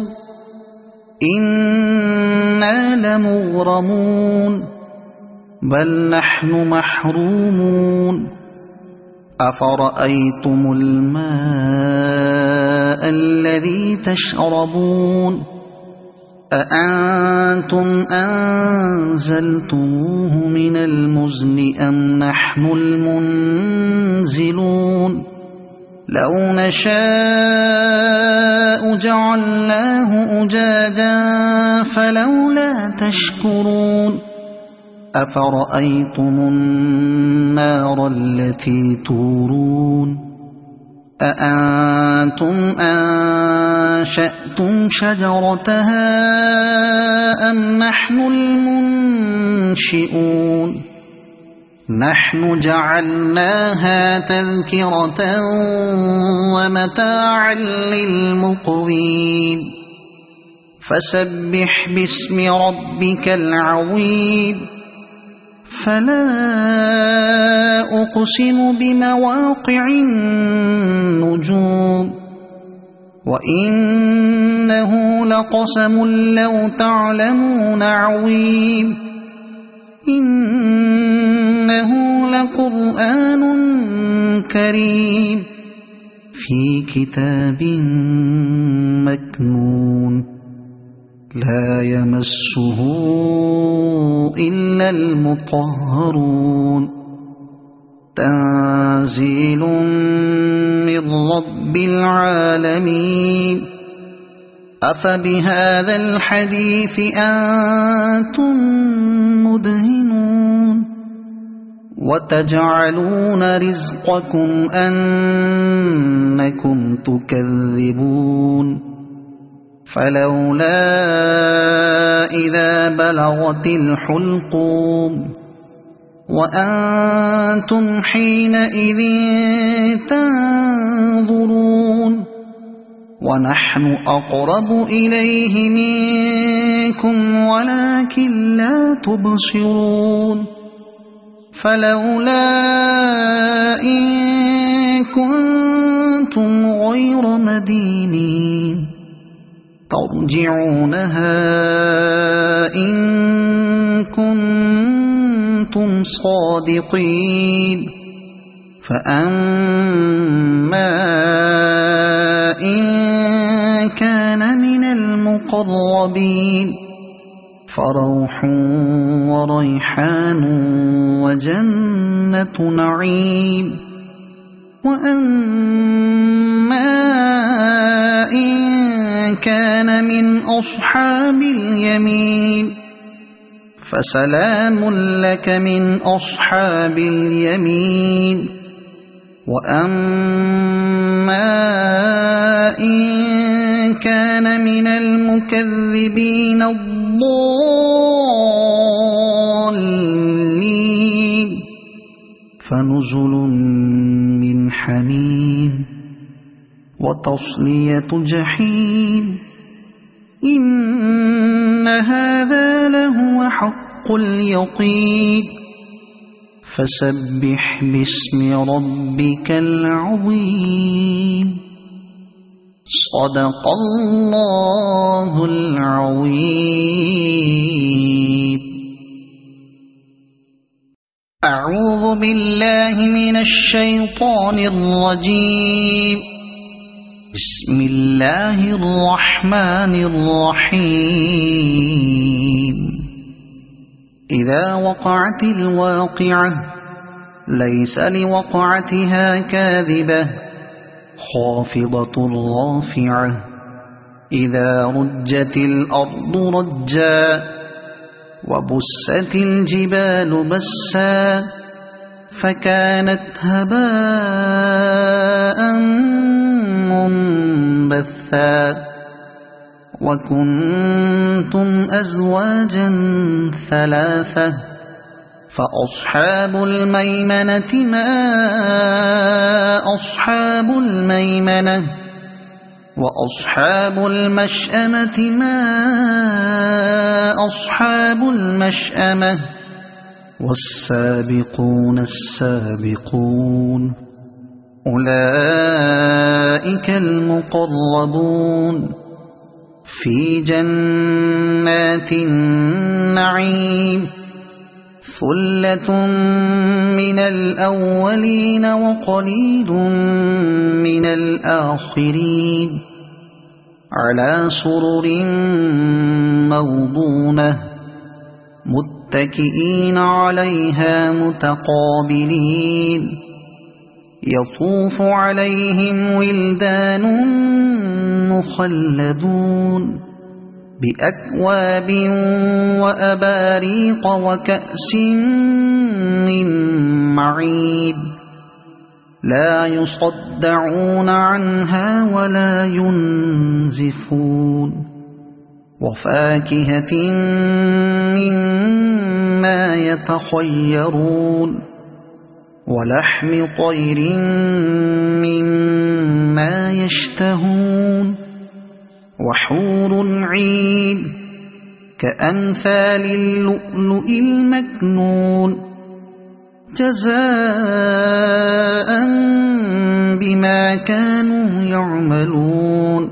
إنا لمغرمون بل نحن محرومون أفرأيتم الماء الذي تشربون أأنتم أنزلتموه من المزن أم نحن المنزلون لو نشاء جعلناه أجاجا فلولا تشكرون أفرأيتم النار التي تورون أأنتم أنشأتم شجرتها أم نحن المنشئون نحن جعلناها تذكرة ومتاعا للمقوين فسبح باسم ربك العظيم فلا أقسم بمواقع النجوم وإنه لقسم لو تعلمون عظيم إنه لقرآن كريم في كتاب مكنون لا يمسه إلا المطهرون تنزيل من رب العالمين أفبهذا الحديث أنتم مدهنون وتجعلون رزقكم أنكم تكذبون فلولا إذا بلغت الحلقوم وأنتم حينئذ تنظرون ونحن أقرب إليه منكم ولكن لا تبصرون فلولا إن كنتم غير مدينين ترجعونها إن كنتم صادقين فأما إن كان من المقربين فروح وريحان وجنة نعيم وأما إن كان من أصحاب اليمين فسلام لك من أصحاب اليمين وأما إن كان من المكذبين الضالين فنزل من حميم وتصلية جحيم إن هذا لهو حق اليقين فسبح باسم ربك العظيم صدق الله العظيم أعوذ بالله من الشيطان الرجيم بسم الله الرحمن الرحيم إذا وقعت الواقعة ليس لوقعتها كاذبة خافضة رافعة إذا رجت الأرض رجا وبست الجبال بسا فكانت هباء منبثا وكنتم أزواجا ثلاثة فأصحاب الميمنة ما أصحاب الميمنة وأصحاب المشأمة ما أصحاب المشأمة والسابقون السابقون أولئك المقربون في جنات النعيم ثلة من الأولين وقليل من الآخرين على سرر موضونة متكئين عليها متقابلين يطوف عليهم ولدان مخلدون بأكواب وأباريق وكأس من معين لا يصدعون عنها ولا ينزفون وفاكهة مما يتخيرون ولحم طير مما يشتهون وحور عين كأمثال اللؤلؤ المكنون جزاء بما كانوا يعملون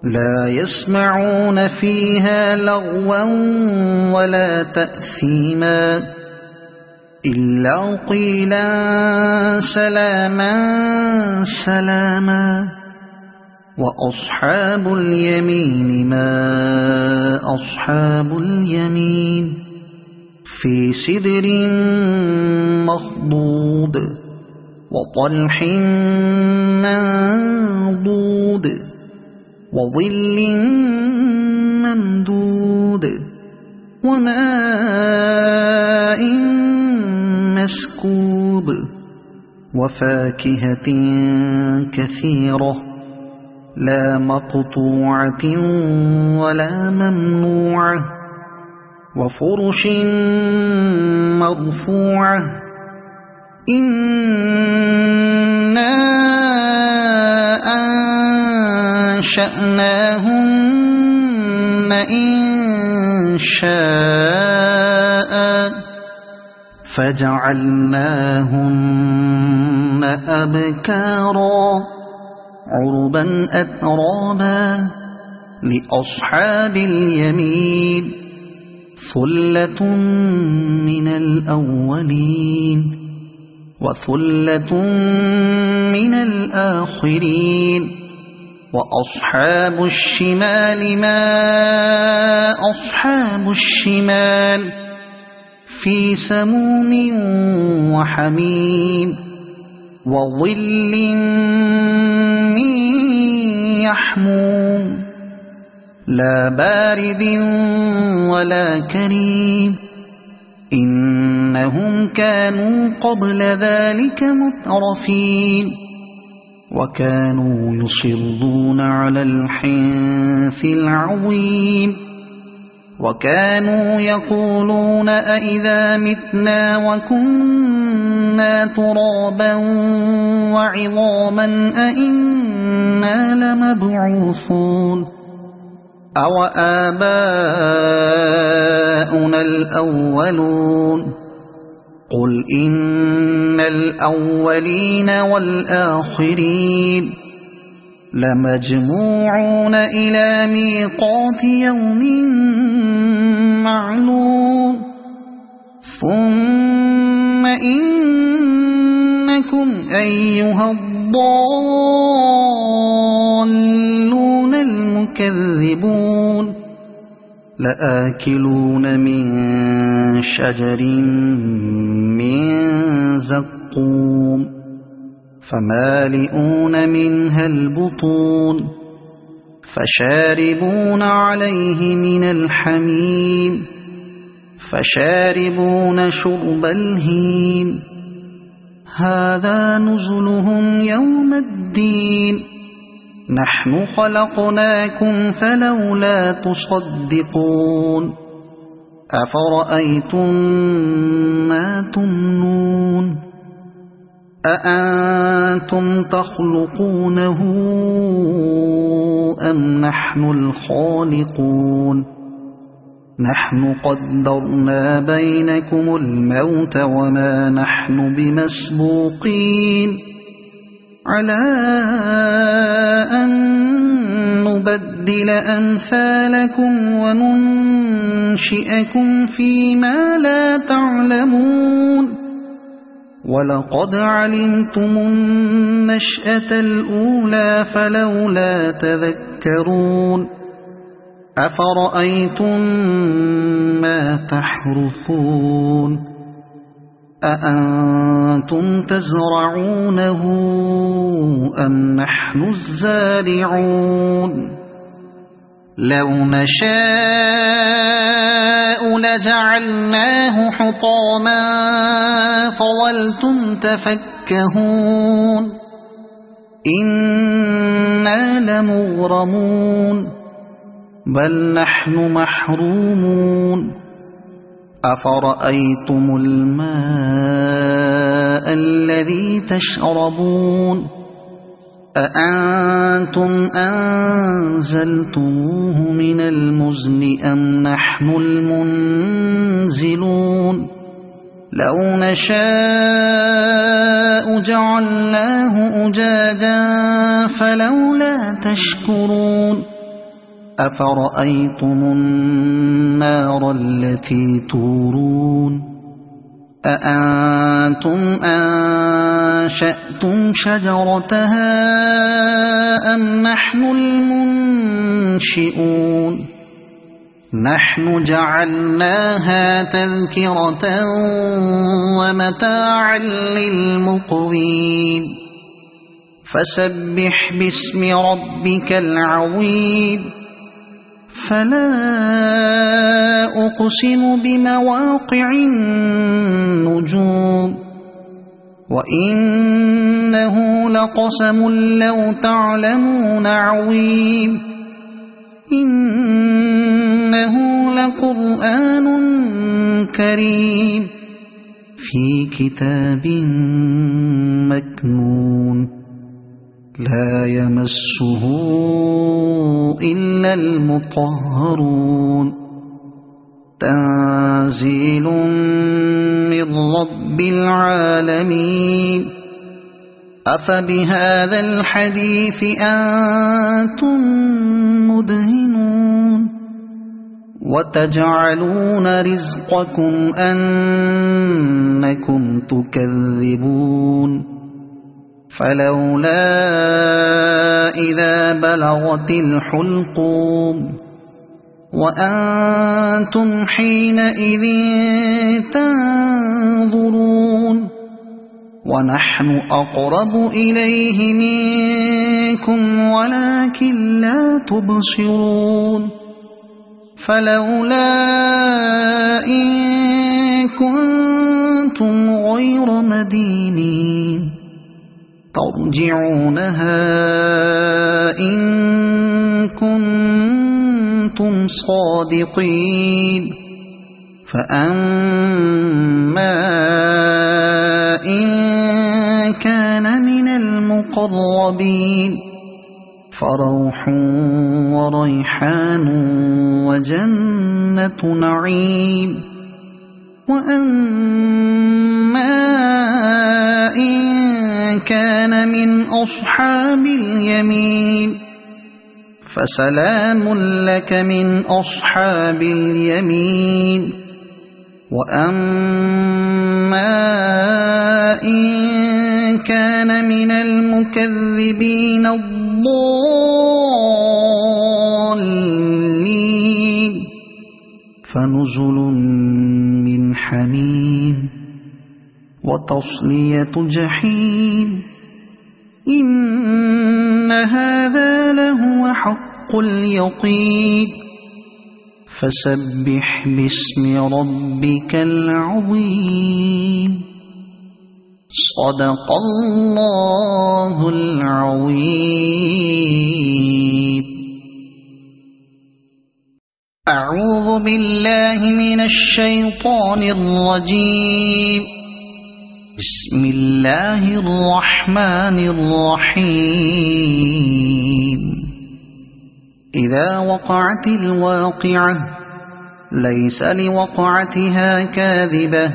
لا يسمعون فيها لغوا ولا تأثيما إلا قيلا سلاما سلاما وأصحاب اليمين ما أصحاب اليمين في سدر مخضود وطلح منضود وظل ممدود وماء مسكوب وفاكهة كثيرة لا مقطوعة ولا ممنوعة وفرش مرفوعة إنا أنشأناهن إنشاء فجعلناهن أبكارا عربا أترابا لأصحاب اليمين ثلة من الأولين وثلة من الآخرين وأصحاب الشمال ما أصحاب الشمال في سموم وحميم وظل من يحموم لا بارد ولا كريم إنهم كانوا قبل ذلك مترفين وكانوا يصرون على الحنث العظيم وكانوا يقولون أئذا متنا وكنا ترابا وعظاما أئنا لمبعوثون أو آباؤنا الأولون قل إن الأولين والآخرين لمجموعون إلى ميقات يوم معلوم ثم إنكم أيها الضالون المكذبون لآكلون من شجر من زقوم فمالئون منها البطون فشاربون عليه من الحميم فشاربون شرب الهيم هذا نزلهم يوم الدين نحن خلقناكم فلولا تصدقون أفرأيتم ما تمنون أأنتم تخلقونه أم نحن الخالقون نحن قدرنا بينكم الموت وما نحن بمسبوقين على أن نبدل أمثالكم وننشئكم فيما لا تعلمون ولقد علمتم النشأة الأولى فلولا تذكرون أفرأيتم ما تحرثون أأنتم تزرعونه أم نحن الزارعون لو نشاء لجعلناه حطاما فظلتم تفكهون إنا لمغرمون بل نحن محرومون أفرأيتم الماء الذي تشربون أأنتم أنزلتموه من المزن أم نحن المنزلون لو نشاء جعلناه أجاجا فلولا تشكرون أفرأيتم النار التي تورون أأنتم أنشأتم شجرتها أم نحن المنشئون نحن جعلناها تذكرة ومتاعا للمقوين فسبح باسم ربك العظيم فلا أقسم بمواقع النجوم وإنه لقسم لو تعلمون عظيم إنه لقرآن كريم في كتاب مكنون لا يمسه إلا المطهرون تنزيل من رب العالمين أفبهذا الحديث أنتم مدهنون وتجعلون رزقكم أنكم تكذبون فلولا إذا بلغت الحلقوم وأنتم حينئذ تنظرون ونحن أقرب إليه منكم ولكن لا تبصرون فلولا إن كنتم غير مدينين ترجعونها إن كنتم صادقين فأما إن كان من المقربين فروح وريحان وجنة نعيم وأما إن كان من أصحاب اليمين فسلام لك من أصحاب اليمين وأما إن كان من المكذبين الضالين فنزل من حميم وتصلية جحيم إن هذا لهو حق اليقين فسبح باسم ربك العظيم صدق الله العظيم. أعوذ بالله من الشيطان الرجيم. بسم الله الرحمن الرحيم. إذا وقعت الواقعة ليس لوقعتها كاذبة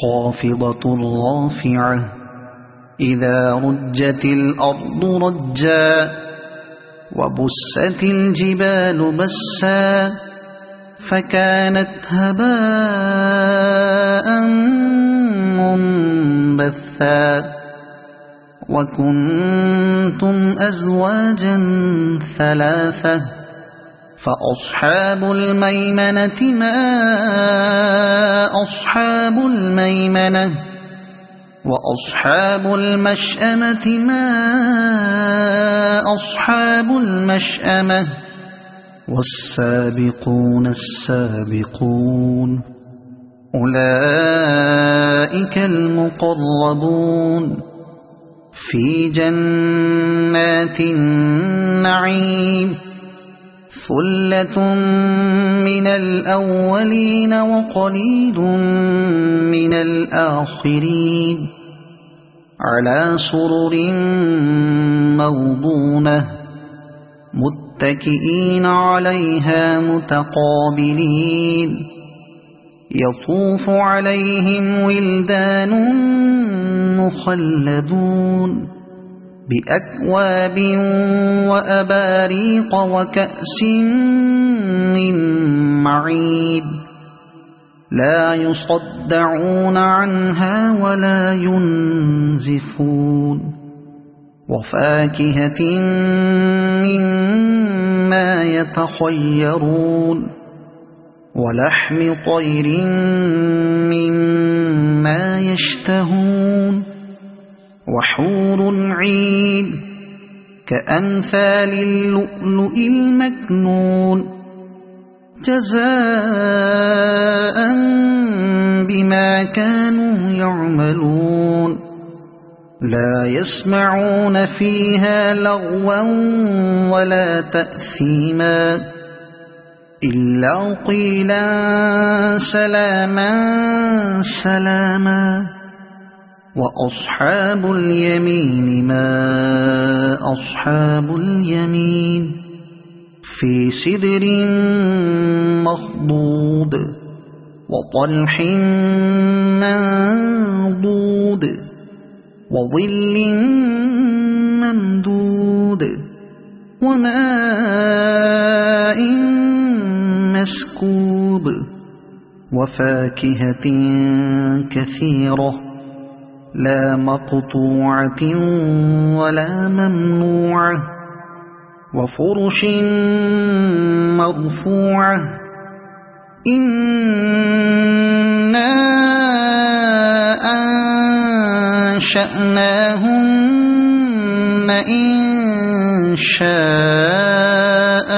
خافضة رافعة إذا رجت الأرض رجا وبست الجبال بسا فكانت هباء منبثا وكنتم أزواجا ثلاثة فأصحاب الميمنة ما أصحاب الميمنة وأصحاب المشأمة ما أصحاب المشأمة والسابقون السابقون أولئك المقربون في جنات النعيم ثلة من الأولين وقليل من الآخرين على سرر موضونة متكئين عليها متقابلين يطوف عليهم ولدان مخلدون بأكواب وأباريق وكأس من معين لا يصدعون عنها ولا ينزفون وفاكهة مما يتخيرون ولحم طير مما يشتهون وحور عين كأمثال اللؤلؤ المكنون جزاء بما كانوا يعملون لا يسمعون فيها لغوا ولا تأثيما إلا قيلا سلاما سلاما وأصحاب اليمين ما أصحاب اليمين في سدر مخضود وطلح منضود وظل ممدود وماء مسكوب وفاكهة كثيرة لا مقطوعة ولا ممنوعة وفرش مرفوعة إنا أنشأناهن إنشاء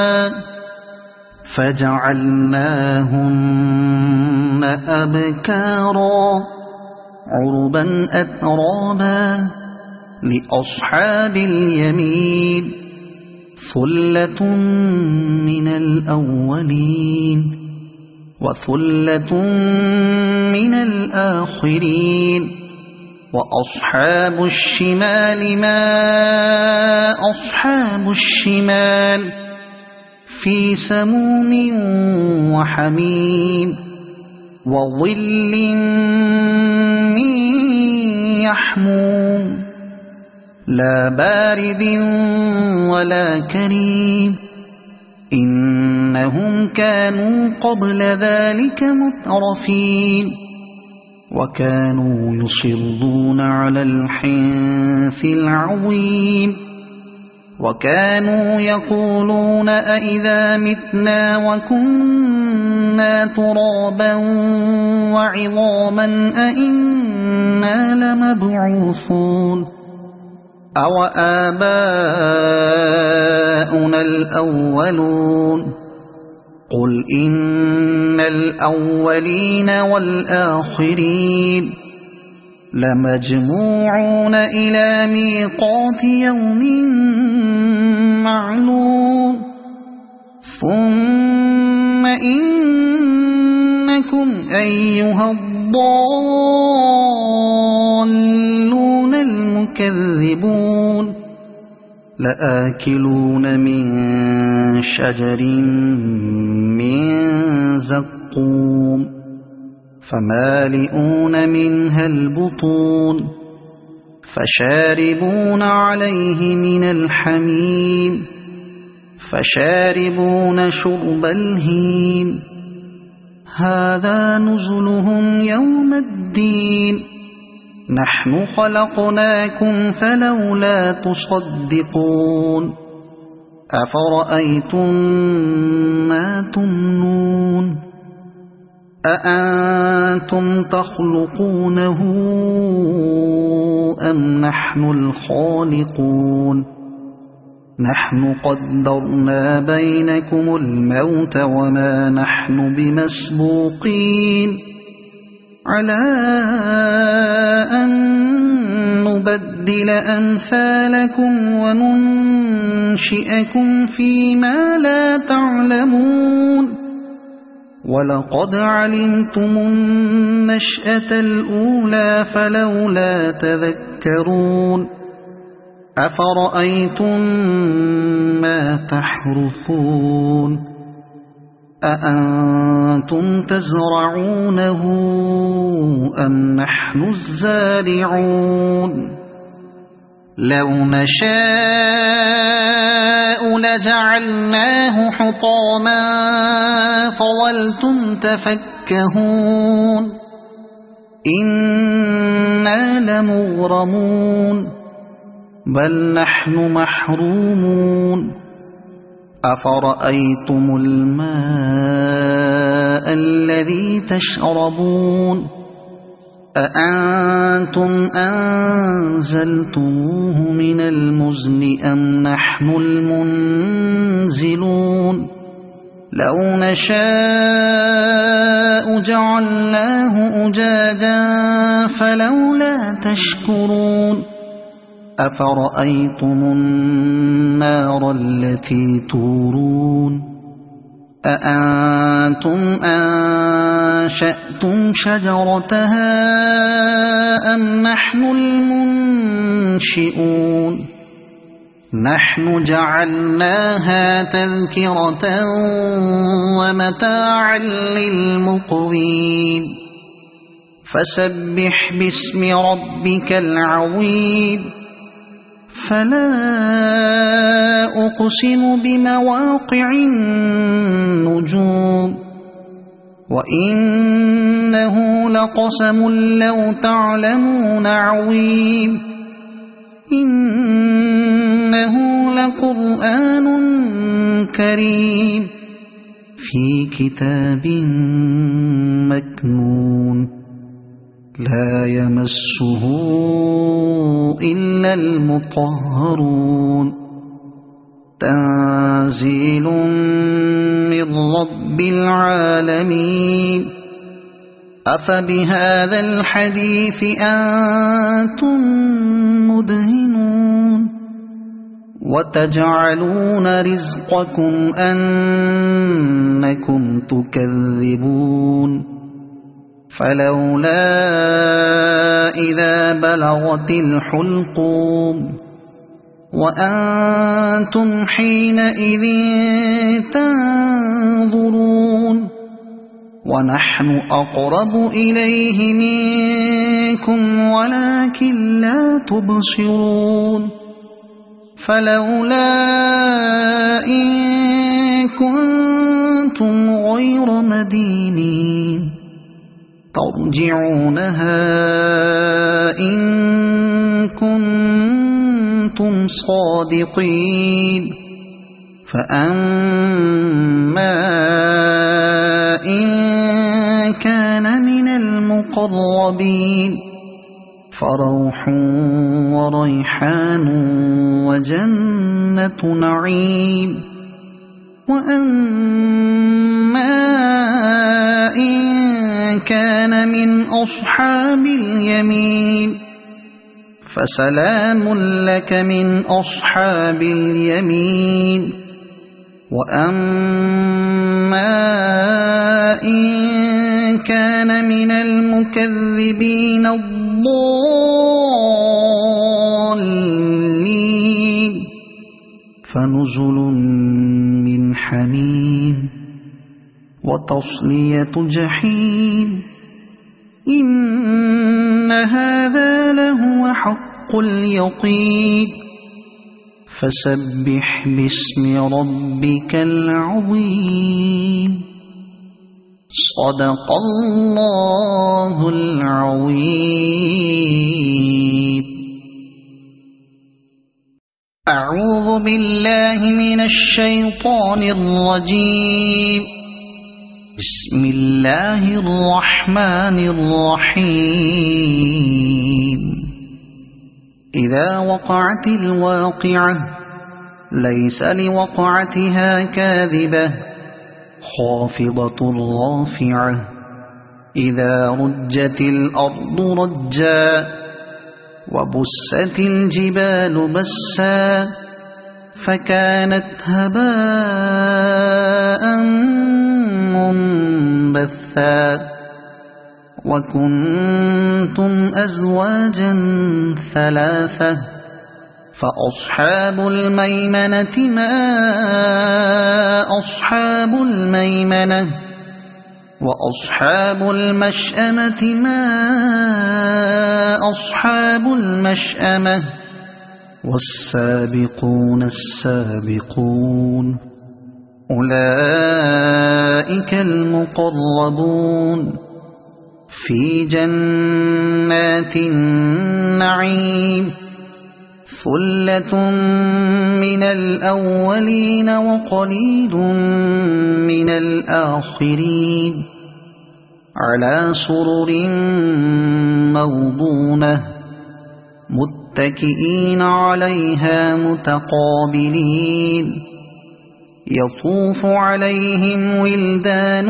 فجعلناهن أبكارا عربا أترابا لأصحاب اليمين ثلة من الأولين وثلة من الآخرين وأصحاب الشمال ما أصحاب الشمال في سموم وحميم وظل من يحموم لا بارد ولا كريم إنهم كانوا قبل ذلك مترفين وكانوا يصرون على الحنث العظيم وكانوا يقولون أئذا متنا وكنا ترابا وعظاما أئنا لمبعوثون أو آباؤنا الأولون قل إن الأولين والآخرين لمجموعون إلى ميقات يوم معلوم ثم إنكم أيها الضالون المكذبون لآكلون من شجر من زقوم فمالئون منها البطون فشاربون عليه من الحميم فشاربون شرب الهيم هذا نزلهم يوم الدين نحن خلقناكم فلولا تصدقون أفرأيتم ما تمنون أأنتم تخلقونه أم نحن الخالقون نحن قدرنا بينكم الموت وما نحن بمسبوقين على أن نبدل أمثالكم وننشئكم فيما لا تعلمون ولقد علمتم النشأة الأولى فلولا تذكرون أفرأيتم ما تحرثون أأنتم تزرعونه أم نحن الزارعون لو نشاء لجعلناه حطاما فظلتم تفكهون إنا لمغرمون بل نحن محرومون أفرأيتم الماء الذي تشربون أأنتم أنزلتموه من المزن أم نحن المنزلون لو نشاء جعلناه أجاجا فلولا تشكرون أفرأيتم النار التي تورون أأنتم أنشأتم شجرتها أم نحن المنشئون نحن جعلناها تذكرة ومتاعا للمقوين فسبح باسم ربك العظيم فلا أقسم بمواقع النجوم وإنه لقسم لو تعلمون عظيم إنه لقرآن كريم في كتاب مكنون لا يمسه إلا المطهرون تنزيل من رب العالمين أفبهذا الحديث أنتم مدهنون وتجعلون رزقكم أنكم تكذبون فلولا إذا بلغت الحلقوم وأنتم حينئذ تنظرون ونحن أقرب إليه منكم ولكن لا تبصرون فلولا إن كنتم غير مدينين ترجعونها إن كنتم صادقين فأما إن كان من المقربين فروح وريحان وجنة نعيم وأما إن كان من أصحاب اليمين فسلام لك من أصحاب اليمين وأما ماء كان من المكذبين الضالين فنزل من حميم وتصلية جحيم إن هذا لهو حق اليقين فسبح باسم ربك العظيم صدق الله العظيم. أعوذ بالله من الشيطان الرجيم. بسم الله الرحمن الرحيم. إذا وقعت الواقعة ليس لوقعتها كاذبة خافضة رافعة إذا رجت الأرض رجا وبست الجبال بسا فكانت هباء منبثا وكنتم أزواجا ثلاثة فأصحاب الميمنة ما أصحاب الميمنة وأصحاب المشأمة ما أصحاب المشأمة والسابقون السابقون أولئك المقربون في جنات النعيم ثلة من الأولين وقليل من الآخرين على سرر موضونة متكئين عليها متقابلين يطوف عليهم ولدان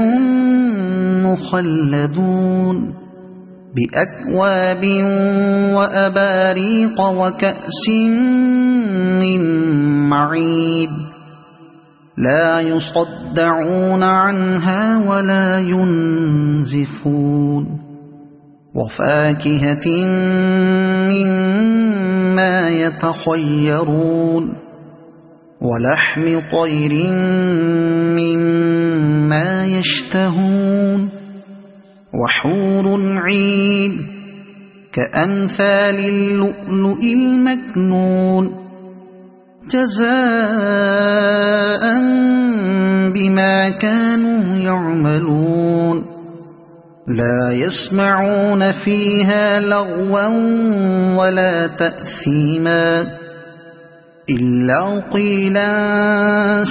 مخلدون بأكواب وأباريق وكأس من معين لا يصدعون عنها ولا ينزفون وفاكهة مما يتخيرون ولحم طير مما يشتهون وحور عين كأمثال اللؤلؤ المكنون جزاء بما كانوا يعملون لا يسمعون فيها لغوا ولا تأثيما إلا قيلا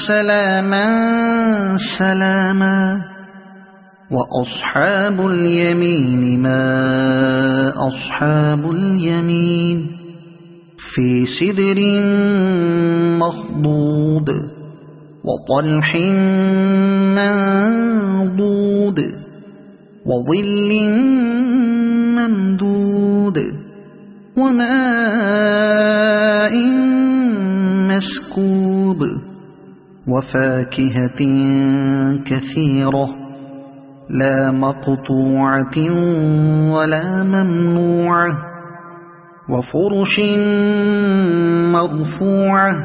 سلاما سلاما وأصحاب اليمين ما أصحاب اليمين في سدر مخضود وطلح منضود وظل ممدود وماء مسكوب وفاكهة كثيرة لا مقطوعة ولا ممنوعة وفرش مرفوعة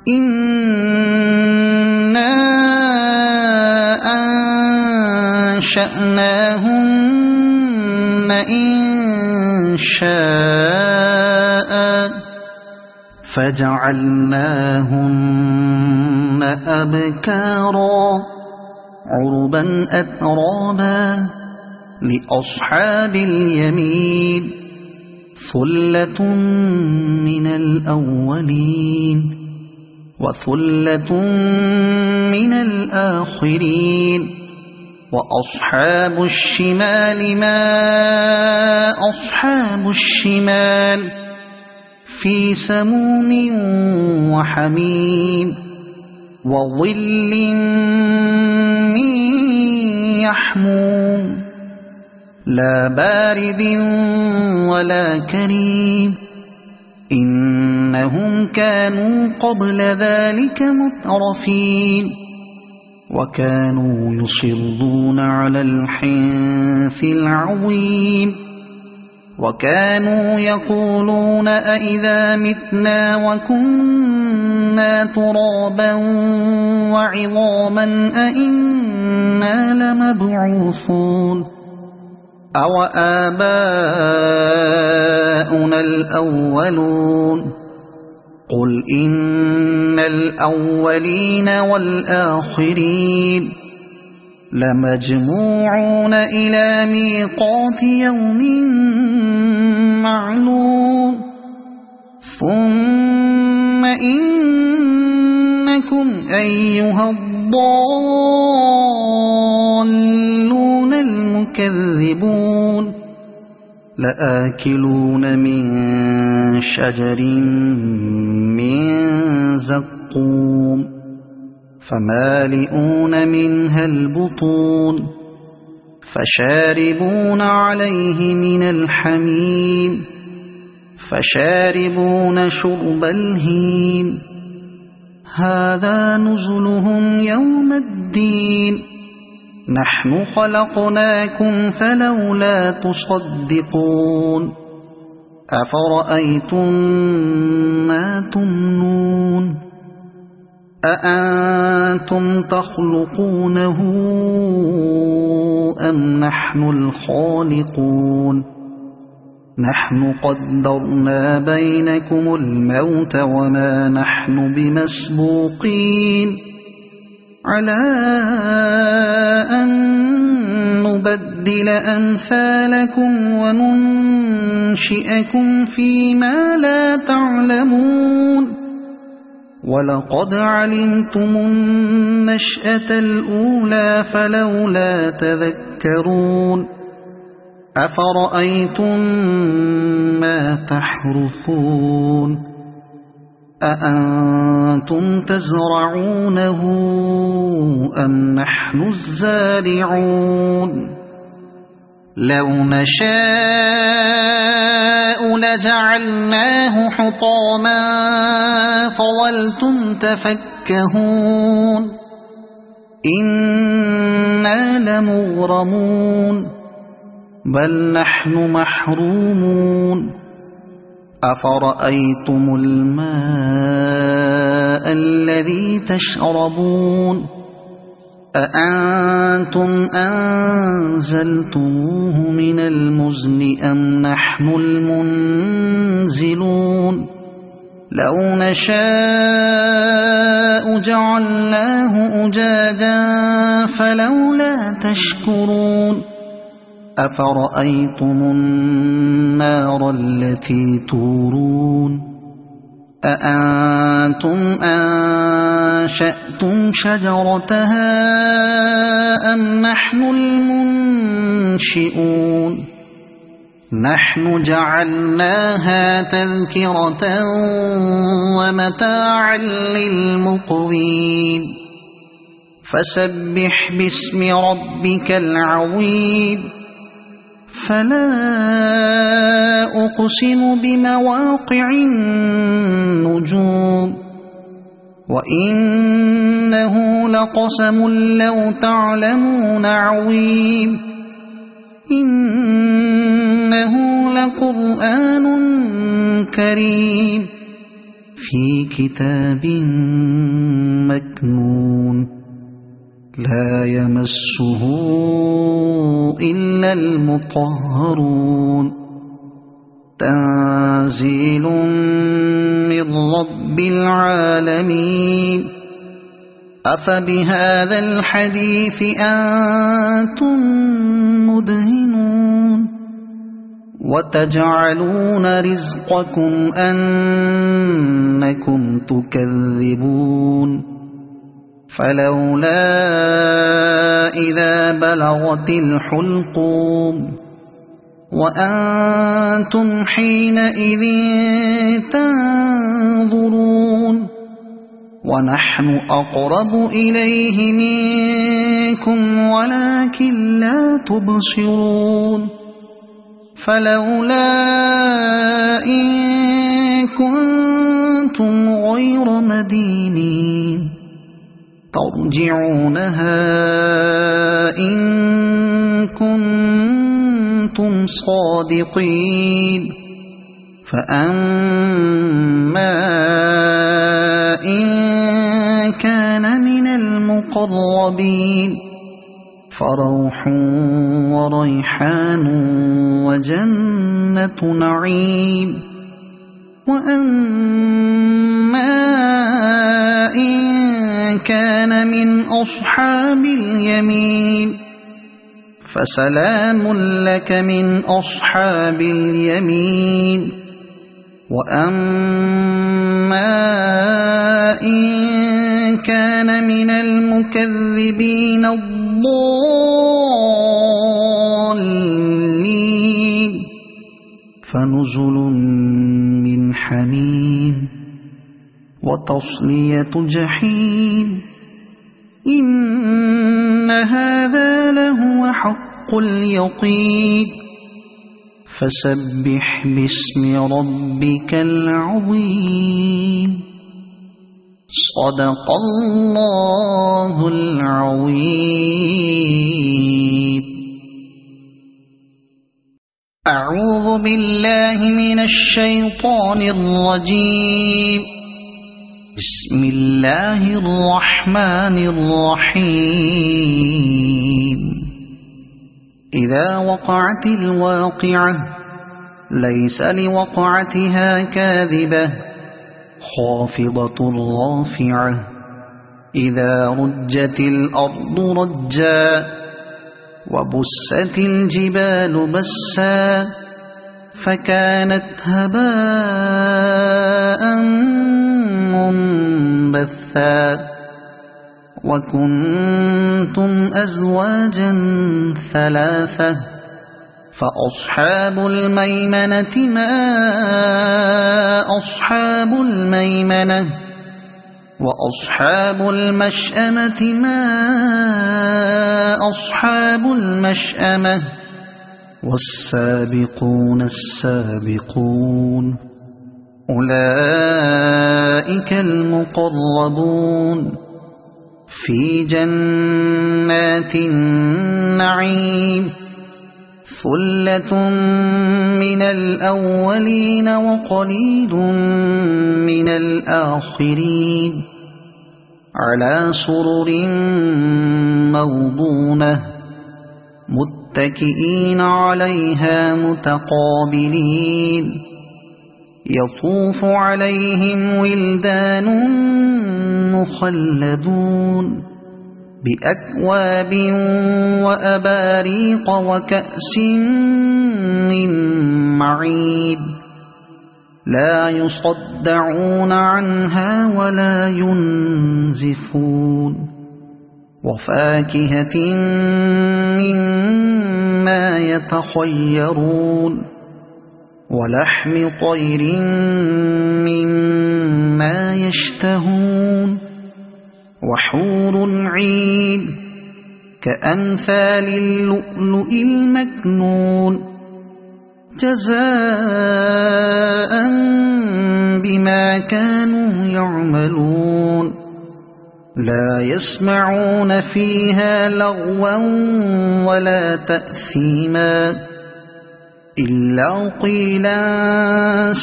إنا أنشأناهن إنشاء فجعلناهن أبكارا عربا أترابا لأصحاب اليمين ثلة من الأولين وثلة من الآخرين وأصحاب الشمال ما أصحاب الشمال في سموم وحميم وظل من يحموم لا بارد ولا كريم إنهم كانوا قبل ذلك مترفين وكانوا يصرون على الحنث العظيم وكانوا يقولون أئذا متنا وكنا ترابا وعظاما أئنا لمبعوثون أو آباؤنا الأولون قل إن الأولين والآخرين لمجموعون إلى ميقات يوم معلوم ثم إنكم أيها الضالون المكذبون لآكلون من شجر من زقوم فمالئون منها البطون فشاربون عليه من الحميم فشاربون شرب الهيم هذا نزلهم يوم الدين نحن خلقناكم فلولا تصدقون أفرأيتم ما تمنون أأنتم تخلقونه أم نحن الخالقون نحن قدرنا بينكم الموت وما نحن بمسبوقين على أن نبدل أمثالكم وننشئكم فيما لا تعلمون ولقد علمتم النشأة الأولى فلولا تذكرون أفرأيتم ما تحرثون أأنتم تزرعونه أم نحن الزارعون لو نشاء لجعلناه حطاما فظلتم تفكهون إنا لمغرمون بل نحن محرومون أفرأيتم الماء الذي تشربون أأنتم أنزلتموه من المزن أم نحن المنزلون لو نشاء جعلناه أجاجا فلولا تشكرون أفرأيتم النار التي تورون أأنتم أنشأتم شجرتها أم نحن المنشئون نحن جعلناها تذكرة ومتاعا للمقوين فسبح باسم ربك العظيم فلا أقسم بمواقع النجوم وإنه لقسم لو تعلمون عظيم إنه لقرآن كريم في كتاب مكنون لا يمسه إلا المطهرون تنزيل من رب العالمين أفبهذا الحديث أنتم مدهنون وتجعلون رزقكم أنكم تكذبون فلولا إذا بلغت الحلقوم وأنتم حينئذ تنظرون ونحن أقرب إليه منكم ولكن لا تبصرون فلولا إن كنتم غير مدينين ترجعونها إن كنتم صادقين فأما إن كان من المقربين فروح وريحان وجنة نعيم وأما إن كان من أصحاب اليمين فسلام لك من أصحاب اليمين وأما إن كان من المكذبين الضالين فنزل من حميم وتصلية جحيم إن هذا لهو حق اليقين فسبح باسم ربك العظيم صدق الله العظيم. أعوذ بالله من الشيطان الرجيم. بسم الله الرحمن الرحيم. إذا وقعت الواقعة ليس لوقعتها كاذبة خافضة رافعة إذا رجت الأرض رجا وبست الجبال بسا فكانت هباء منبثا وكنتم أزواجا ثلاثة فأصحاب الميمنة ما أصحاب الميمنة وأصحاب المشأمة ما أصحاب المشأمة والسابقون السابقون أولئك المقربون في جنات النعيم ثلة من الأولين وقليل من الآخرين على سرر موضونة متكئين عليها متقابلين يطوف عليهم ولدان مخلدون بأكواب وأباريق وكأس من معين لا يصدعون عنها ولا ينزفون وفاكهة مما يتخيرون ولحم طير مما يشتهون وحور عين كأمثال اللؤلؤ المكنون جزاء بما كانوا يعملون لا يسمعون فيها لغوا ولا تأثيما إلا قيلا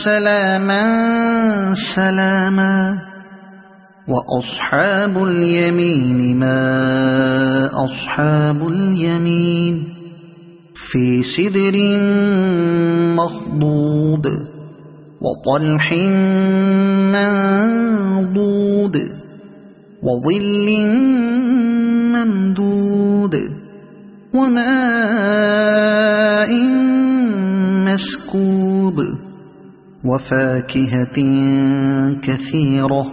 سلاما سلاما وأصحاب اليمين ما أصحاب اليمين في سدر مخضود وطلح منضود وظل ممدود وماء مسكوب وفاكهة كثيرة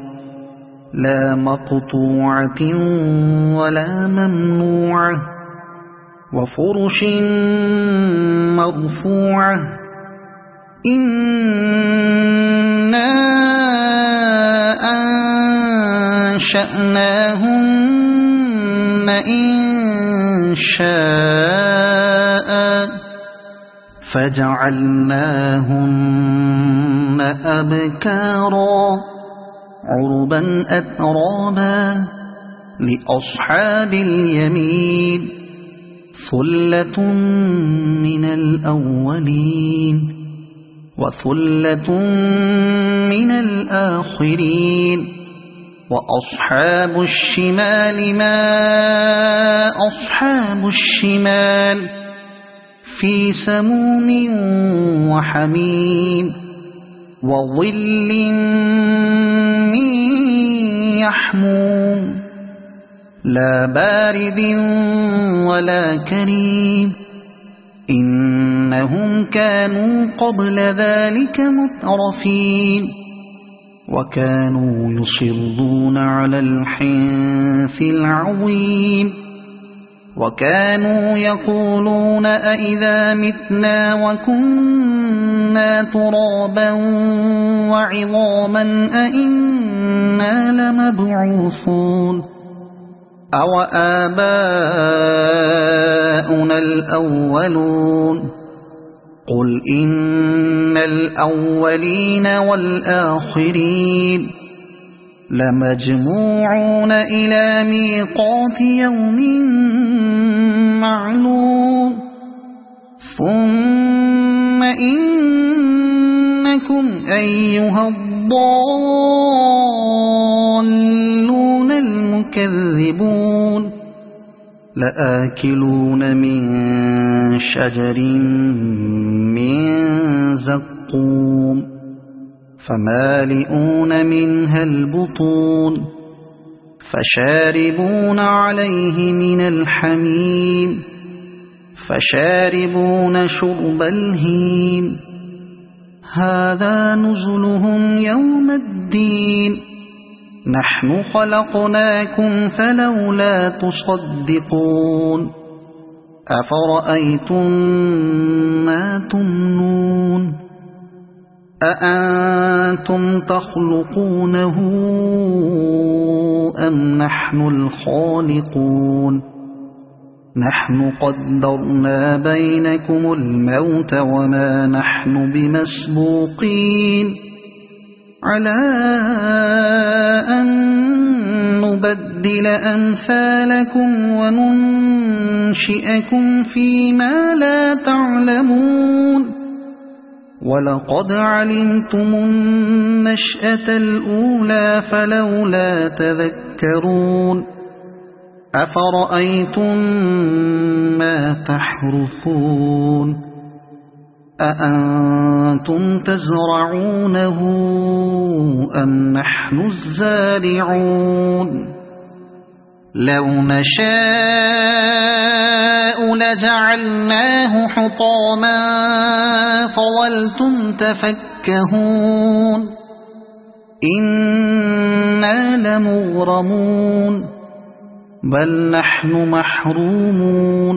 لا مقطوعة ولا ممنوعة وفرش مرفوعة إنا أنشأناهن إنشاء فجعلناهن أبكارا عربا أترابا لأصحاب اليمين ثلة من الأولين وثلة من الآخرين وأصحاب الشمال ما أصحاب الشمال في سموم وحميم وظل من يحموم لا بارد ولا كريم إنهم كانوا قبل ذلك مترفين وكانوا يصرون على الحنث العظيم وكانوا يقولون أئذا متنا وكنا ترابا وعظاما أئنا لمبعوثون أو آباؤنا الأولون قل إن الأولين والآخرين لمجموعون إلى ميقات يوم معلوم ثم إنكم أيها الضالون المكذبون لآكلون من شجر من زقوم فمالئون منها البطون فشاربون عليه من الحميم فشاربون شرب الهيم هذا نزلهم يوم الدين نحن خلقناكم فلولا تصدقون أفرأيتم ما تمنون أأنتم تخلقونه أم نحن الخالقون نحن قدرنا بينكم الموت وما نحن بمسبوقين على أن نبدل أمثالكم وننشئكم فيما لا تعلمون ولقد علمتم النشأة الأولى فلولا تذكرون أفرأيتم ما تحرثون أأنتم تزرعونه أم نحن الزارعون لو نشاء لجعلناه حطاما فظلتم تفكهون إنا لمغرمون بل نحن محرومون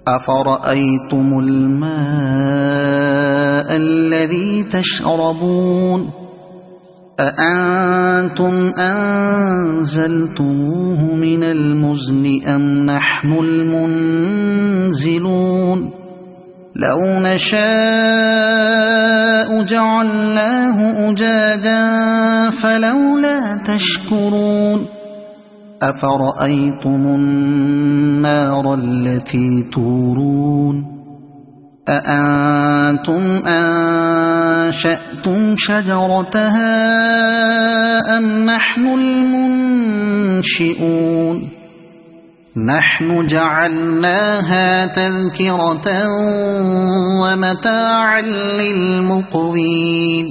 أفرأيتم الماء الذي تشربون أأنتم أنزلتموه من المزن أم نحن المنزلون لو نشاء جعلناه أجاجا فلولا تشكرون أفرأيتم النار التي تورون أأنتم أنشأتم شجرتها أم نحن المنشئون نحن جعلناها تذكرة ومتاعا للمقوين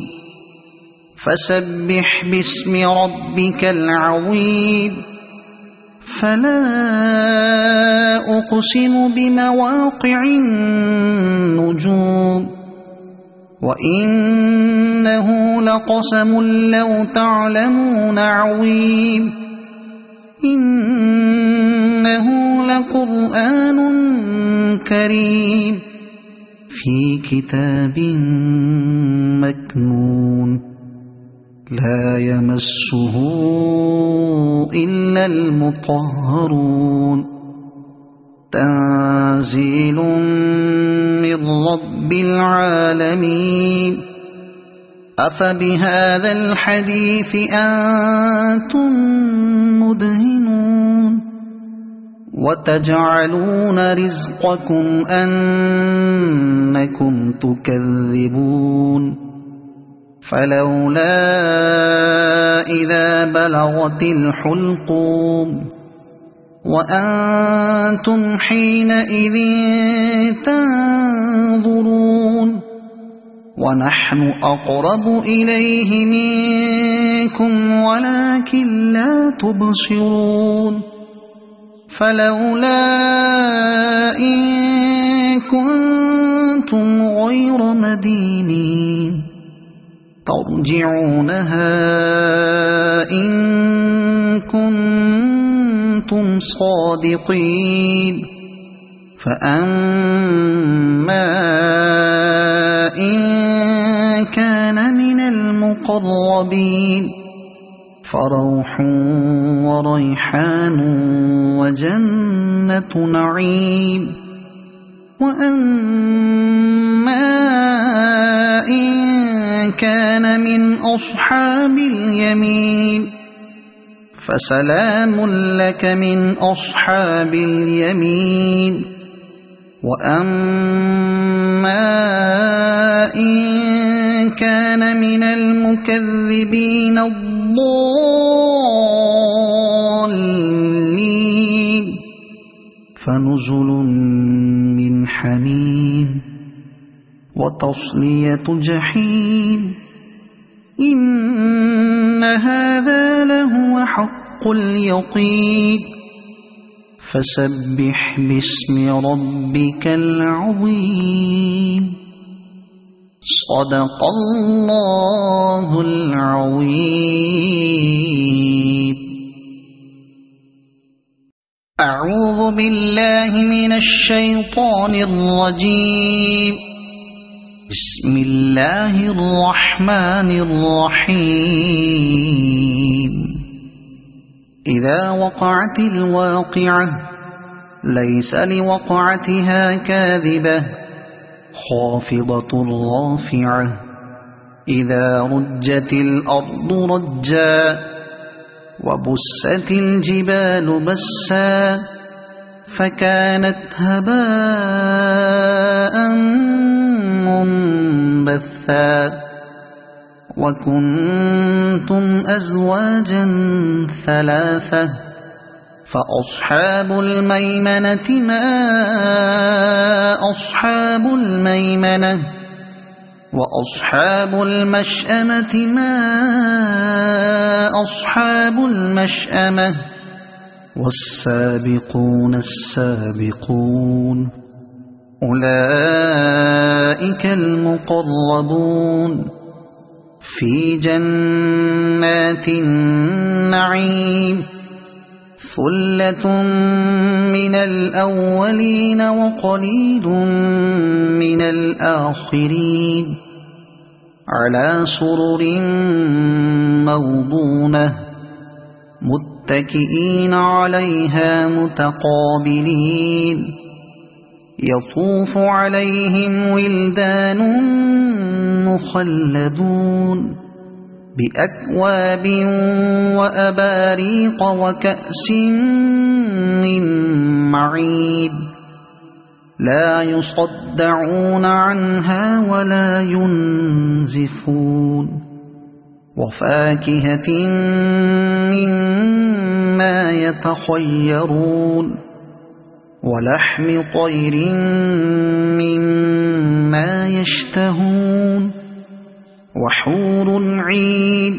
فسبح باسم ربك العظيم فلا أقسم بمواقع النجوم وإنه لقسم لو تعلمون عظيم إنه لقرآن كريم في كتاب مكنون لا يمسه إلا المطهرون تنزيل من رب العالمين أفبهذا الحديث أنتم مدهنون وتجعلون رزقكم أنكم تكذبون فلولا إذا بلغت الحلقوم وأنتم حينئذ تنظرون ونحن أقرب إليه منكم ولكن لا تبصرون فلولا إن كنتم غير مدينين ترجعونها إن كنتم صادقين فأما إن كان من المقربين فروح وريحان وجنة نعيم وأما إن كان من أصحاب اليمين فسلام لك من أصحاب اليمين وأما إن كان من المكذبين الضالين فنزل من حميم وتصلية جحيم إن هذا لهو حق اليقين فسبح باسم ربك العظيم صدق الله العظيم. أعوذ بالله من الشيطان الرجيم. بسم الله الرحمن الرحيم. إذا وقعت الواقعة ليس لوقعتها كاذبة خافضة رافعة إذا رجت الأرض رجا وبست الجبال بسا فكانت هباء منبثا وكنتم أزواجا ثلاثة فأصحاب الميمنة ما أصحاب الميمنة وأصحاب المشأمة ما أصحاب المشأمة والسابقون السابقون أولئك المقربون في جنات النعيم ثلة من الأولين وقليل من الآخرين على سرر موضونة متكئين عليها متقابلين يطوف عليهم ولدان مخلدون بأكواب وأباريق وكأس من معين لا يصدعون عنها ولا ينزفون وفاكهة مما يتخيرون ولحم طير مما يشتهون وحور عين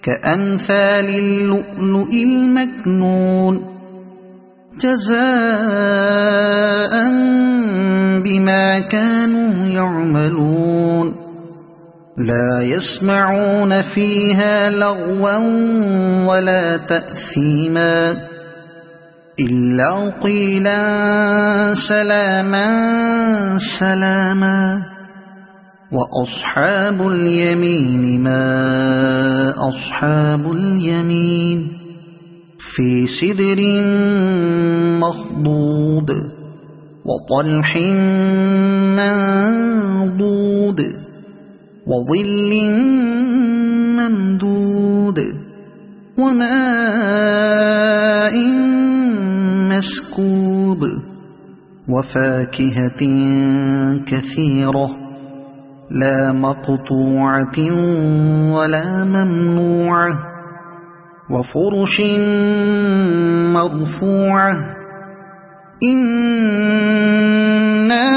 كأمثال اللؤلؤ المكنون جزاء بما كانوا يعملون لا يسمعون فيها لغوا ولا تأثيما إلا قيلا سلاما سلاما وأصحاب اليمين ما أصحاب اليمين في سدر مخضود وطلح منضود وظل ممدود وماء مسكوب وفاكهة كثيرة لا مقطوعة ولا ممنوعة وفرش مرفوعة إنا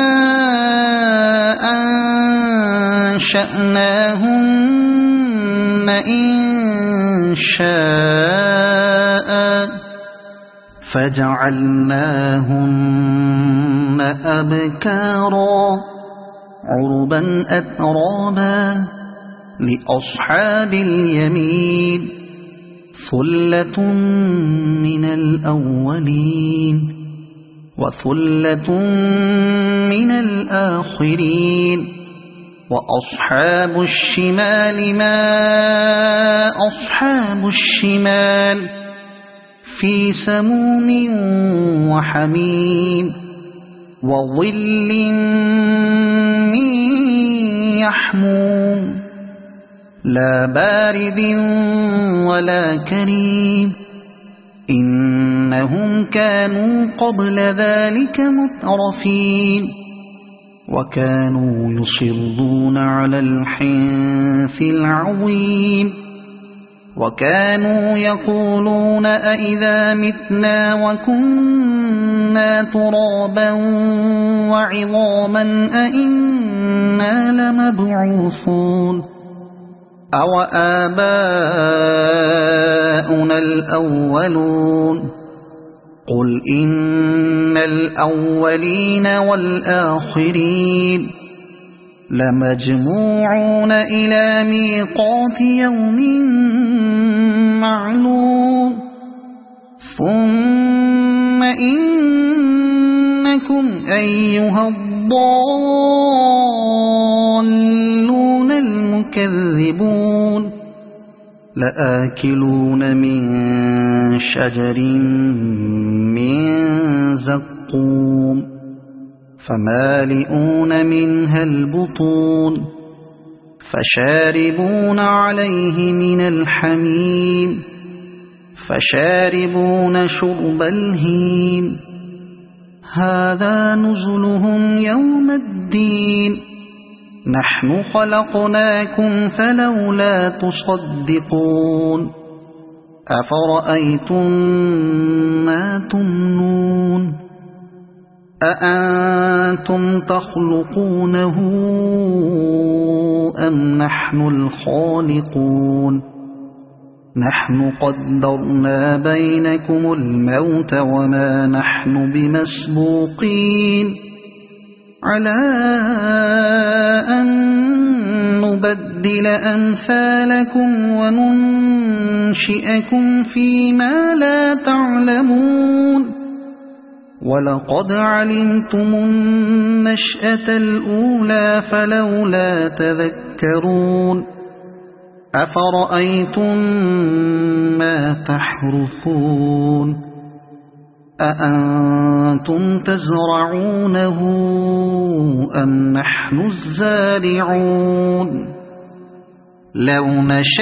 أنشأناهن إنشاء فجعلناهن أبكارا عربا أترابا لأصحاب اليمين ثلة من الأولين وثلة من الآخرين وأصحاب الشمال ما أصحاب الشمال في سموم وحميم وظل من يحموم لا بارد ولا كريم إنهم كانوا قبل ذلك مترفين وكانوا يصرون على الحنث العظيم وكانوا يقولون أئذا متنا وكنا ترابا وعظاما أئنا لمبعوثون أو آباؤنا الأولون قل إن الأولين والآخرين لمجموعون إلى ميقات يوم معلوم ثم إنكم أيها الضالون المكذبون لآكلون من شجر من زقوم فمالئون منها البطون فشاربون عليه من الحميم فشاربون شرب الهيم هذا نزلهم يوم الدين نحن خلقناكم فلولا تصدقون أفرأيتم ما تمنون أأنتم تخلقونه أم نحن الخالقون نحن قدرنا بينكم الموت وما نحن بمسبوقين على أن نبدل أمثالكم وننشئكم فيما لا تعلمون ولقد علمتم النشأة الأولى فلولا تذكرون أفرأيتم ما تحرثون أأنتم تزرعونه أم نحن الزارعون لو نشاء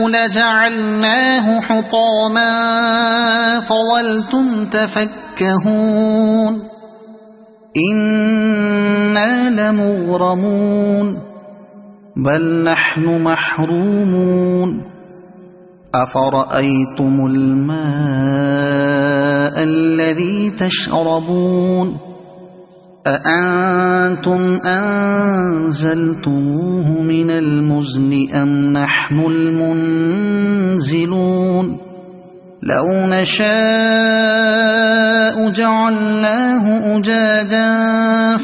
لجعلناه حطاما فظلتم تفكهون إنا لمغرمون بل نحن محرومون أفرأيتم الماء الذي تشربون أأنتم أنزلتموه من المزن أم نحن المنزلون لو نشاء جعلناه أجاجا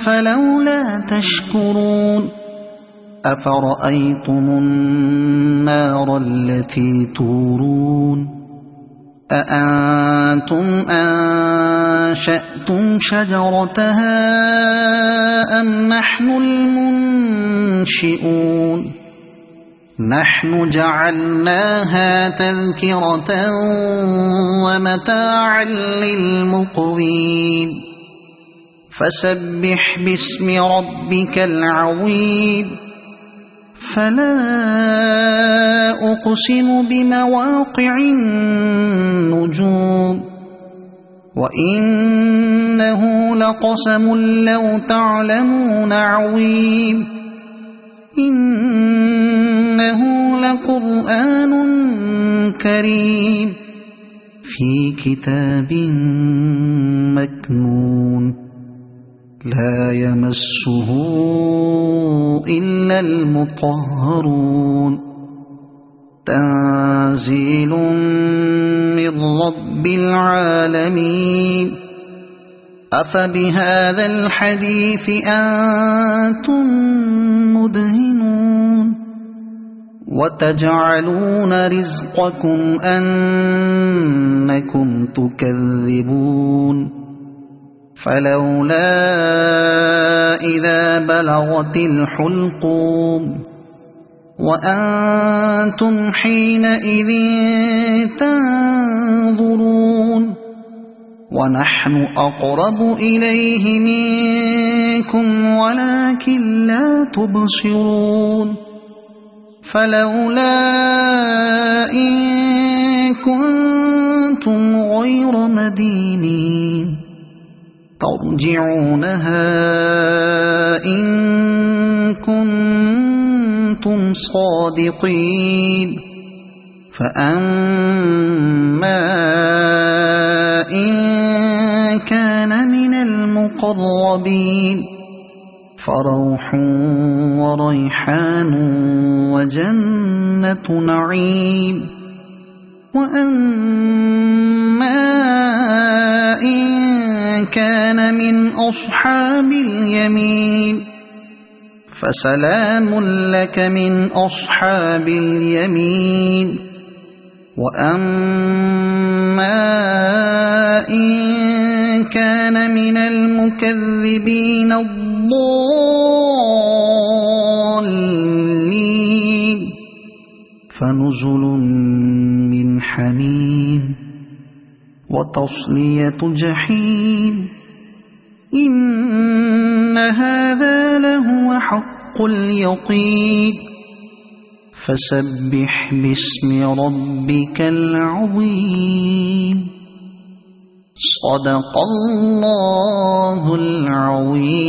فلولا تشكرون أفرأيتم النار التي تورون أأنتم أنشأتم شجرتها أم نحن المنشئون نحن جعلناها تذكرة ومتاعا للمقوين فسبح باسم ربك العظيم فلا أقسم بمواقع النجوم وإنه لقسم لو تعلمون عظيم إنه لقرآن كريم في كتاب مكنون لا يمسه إلا المطهرون تنزيل من رب العالمين أفبهذا الحديث أنتم مدهنون وتجعلون رزقكم أنكم تكذبون فلولا إذا بلغت الحلقوم وأنتم حينئذ تنظرون ونحن أقرب إليه منكم ولكن لا تبصرون فلولا إن كنتم غير مدينين ترجعونها إن كنتم صادقين فأما إن كان من المقربين فروح وريحان وجنة نعيم وأما إن كان من أصحاب اليمين فسلام لك من أصحاب اليمين وأما إن كان من المكذبين الضالين فنزل من حميم وتصلية جحيم إن هذا لهو حق اليقين فسبح باسم ربك العظيم صدق الله العظيم.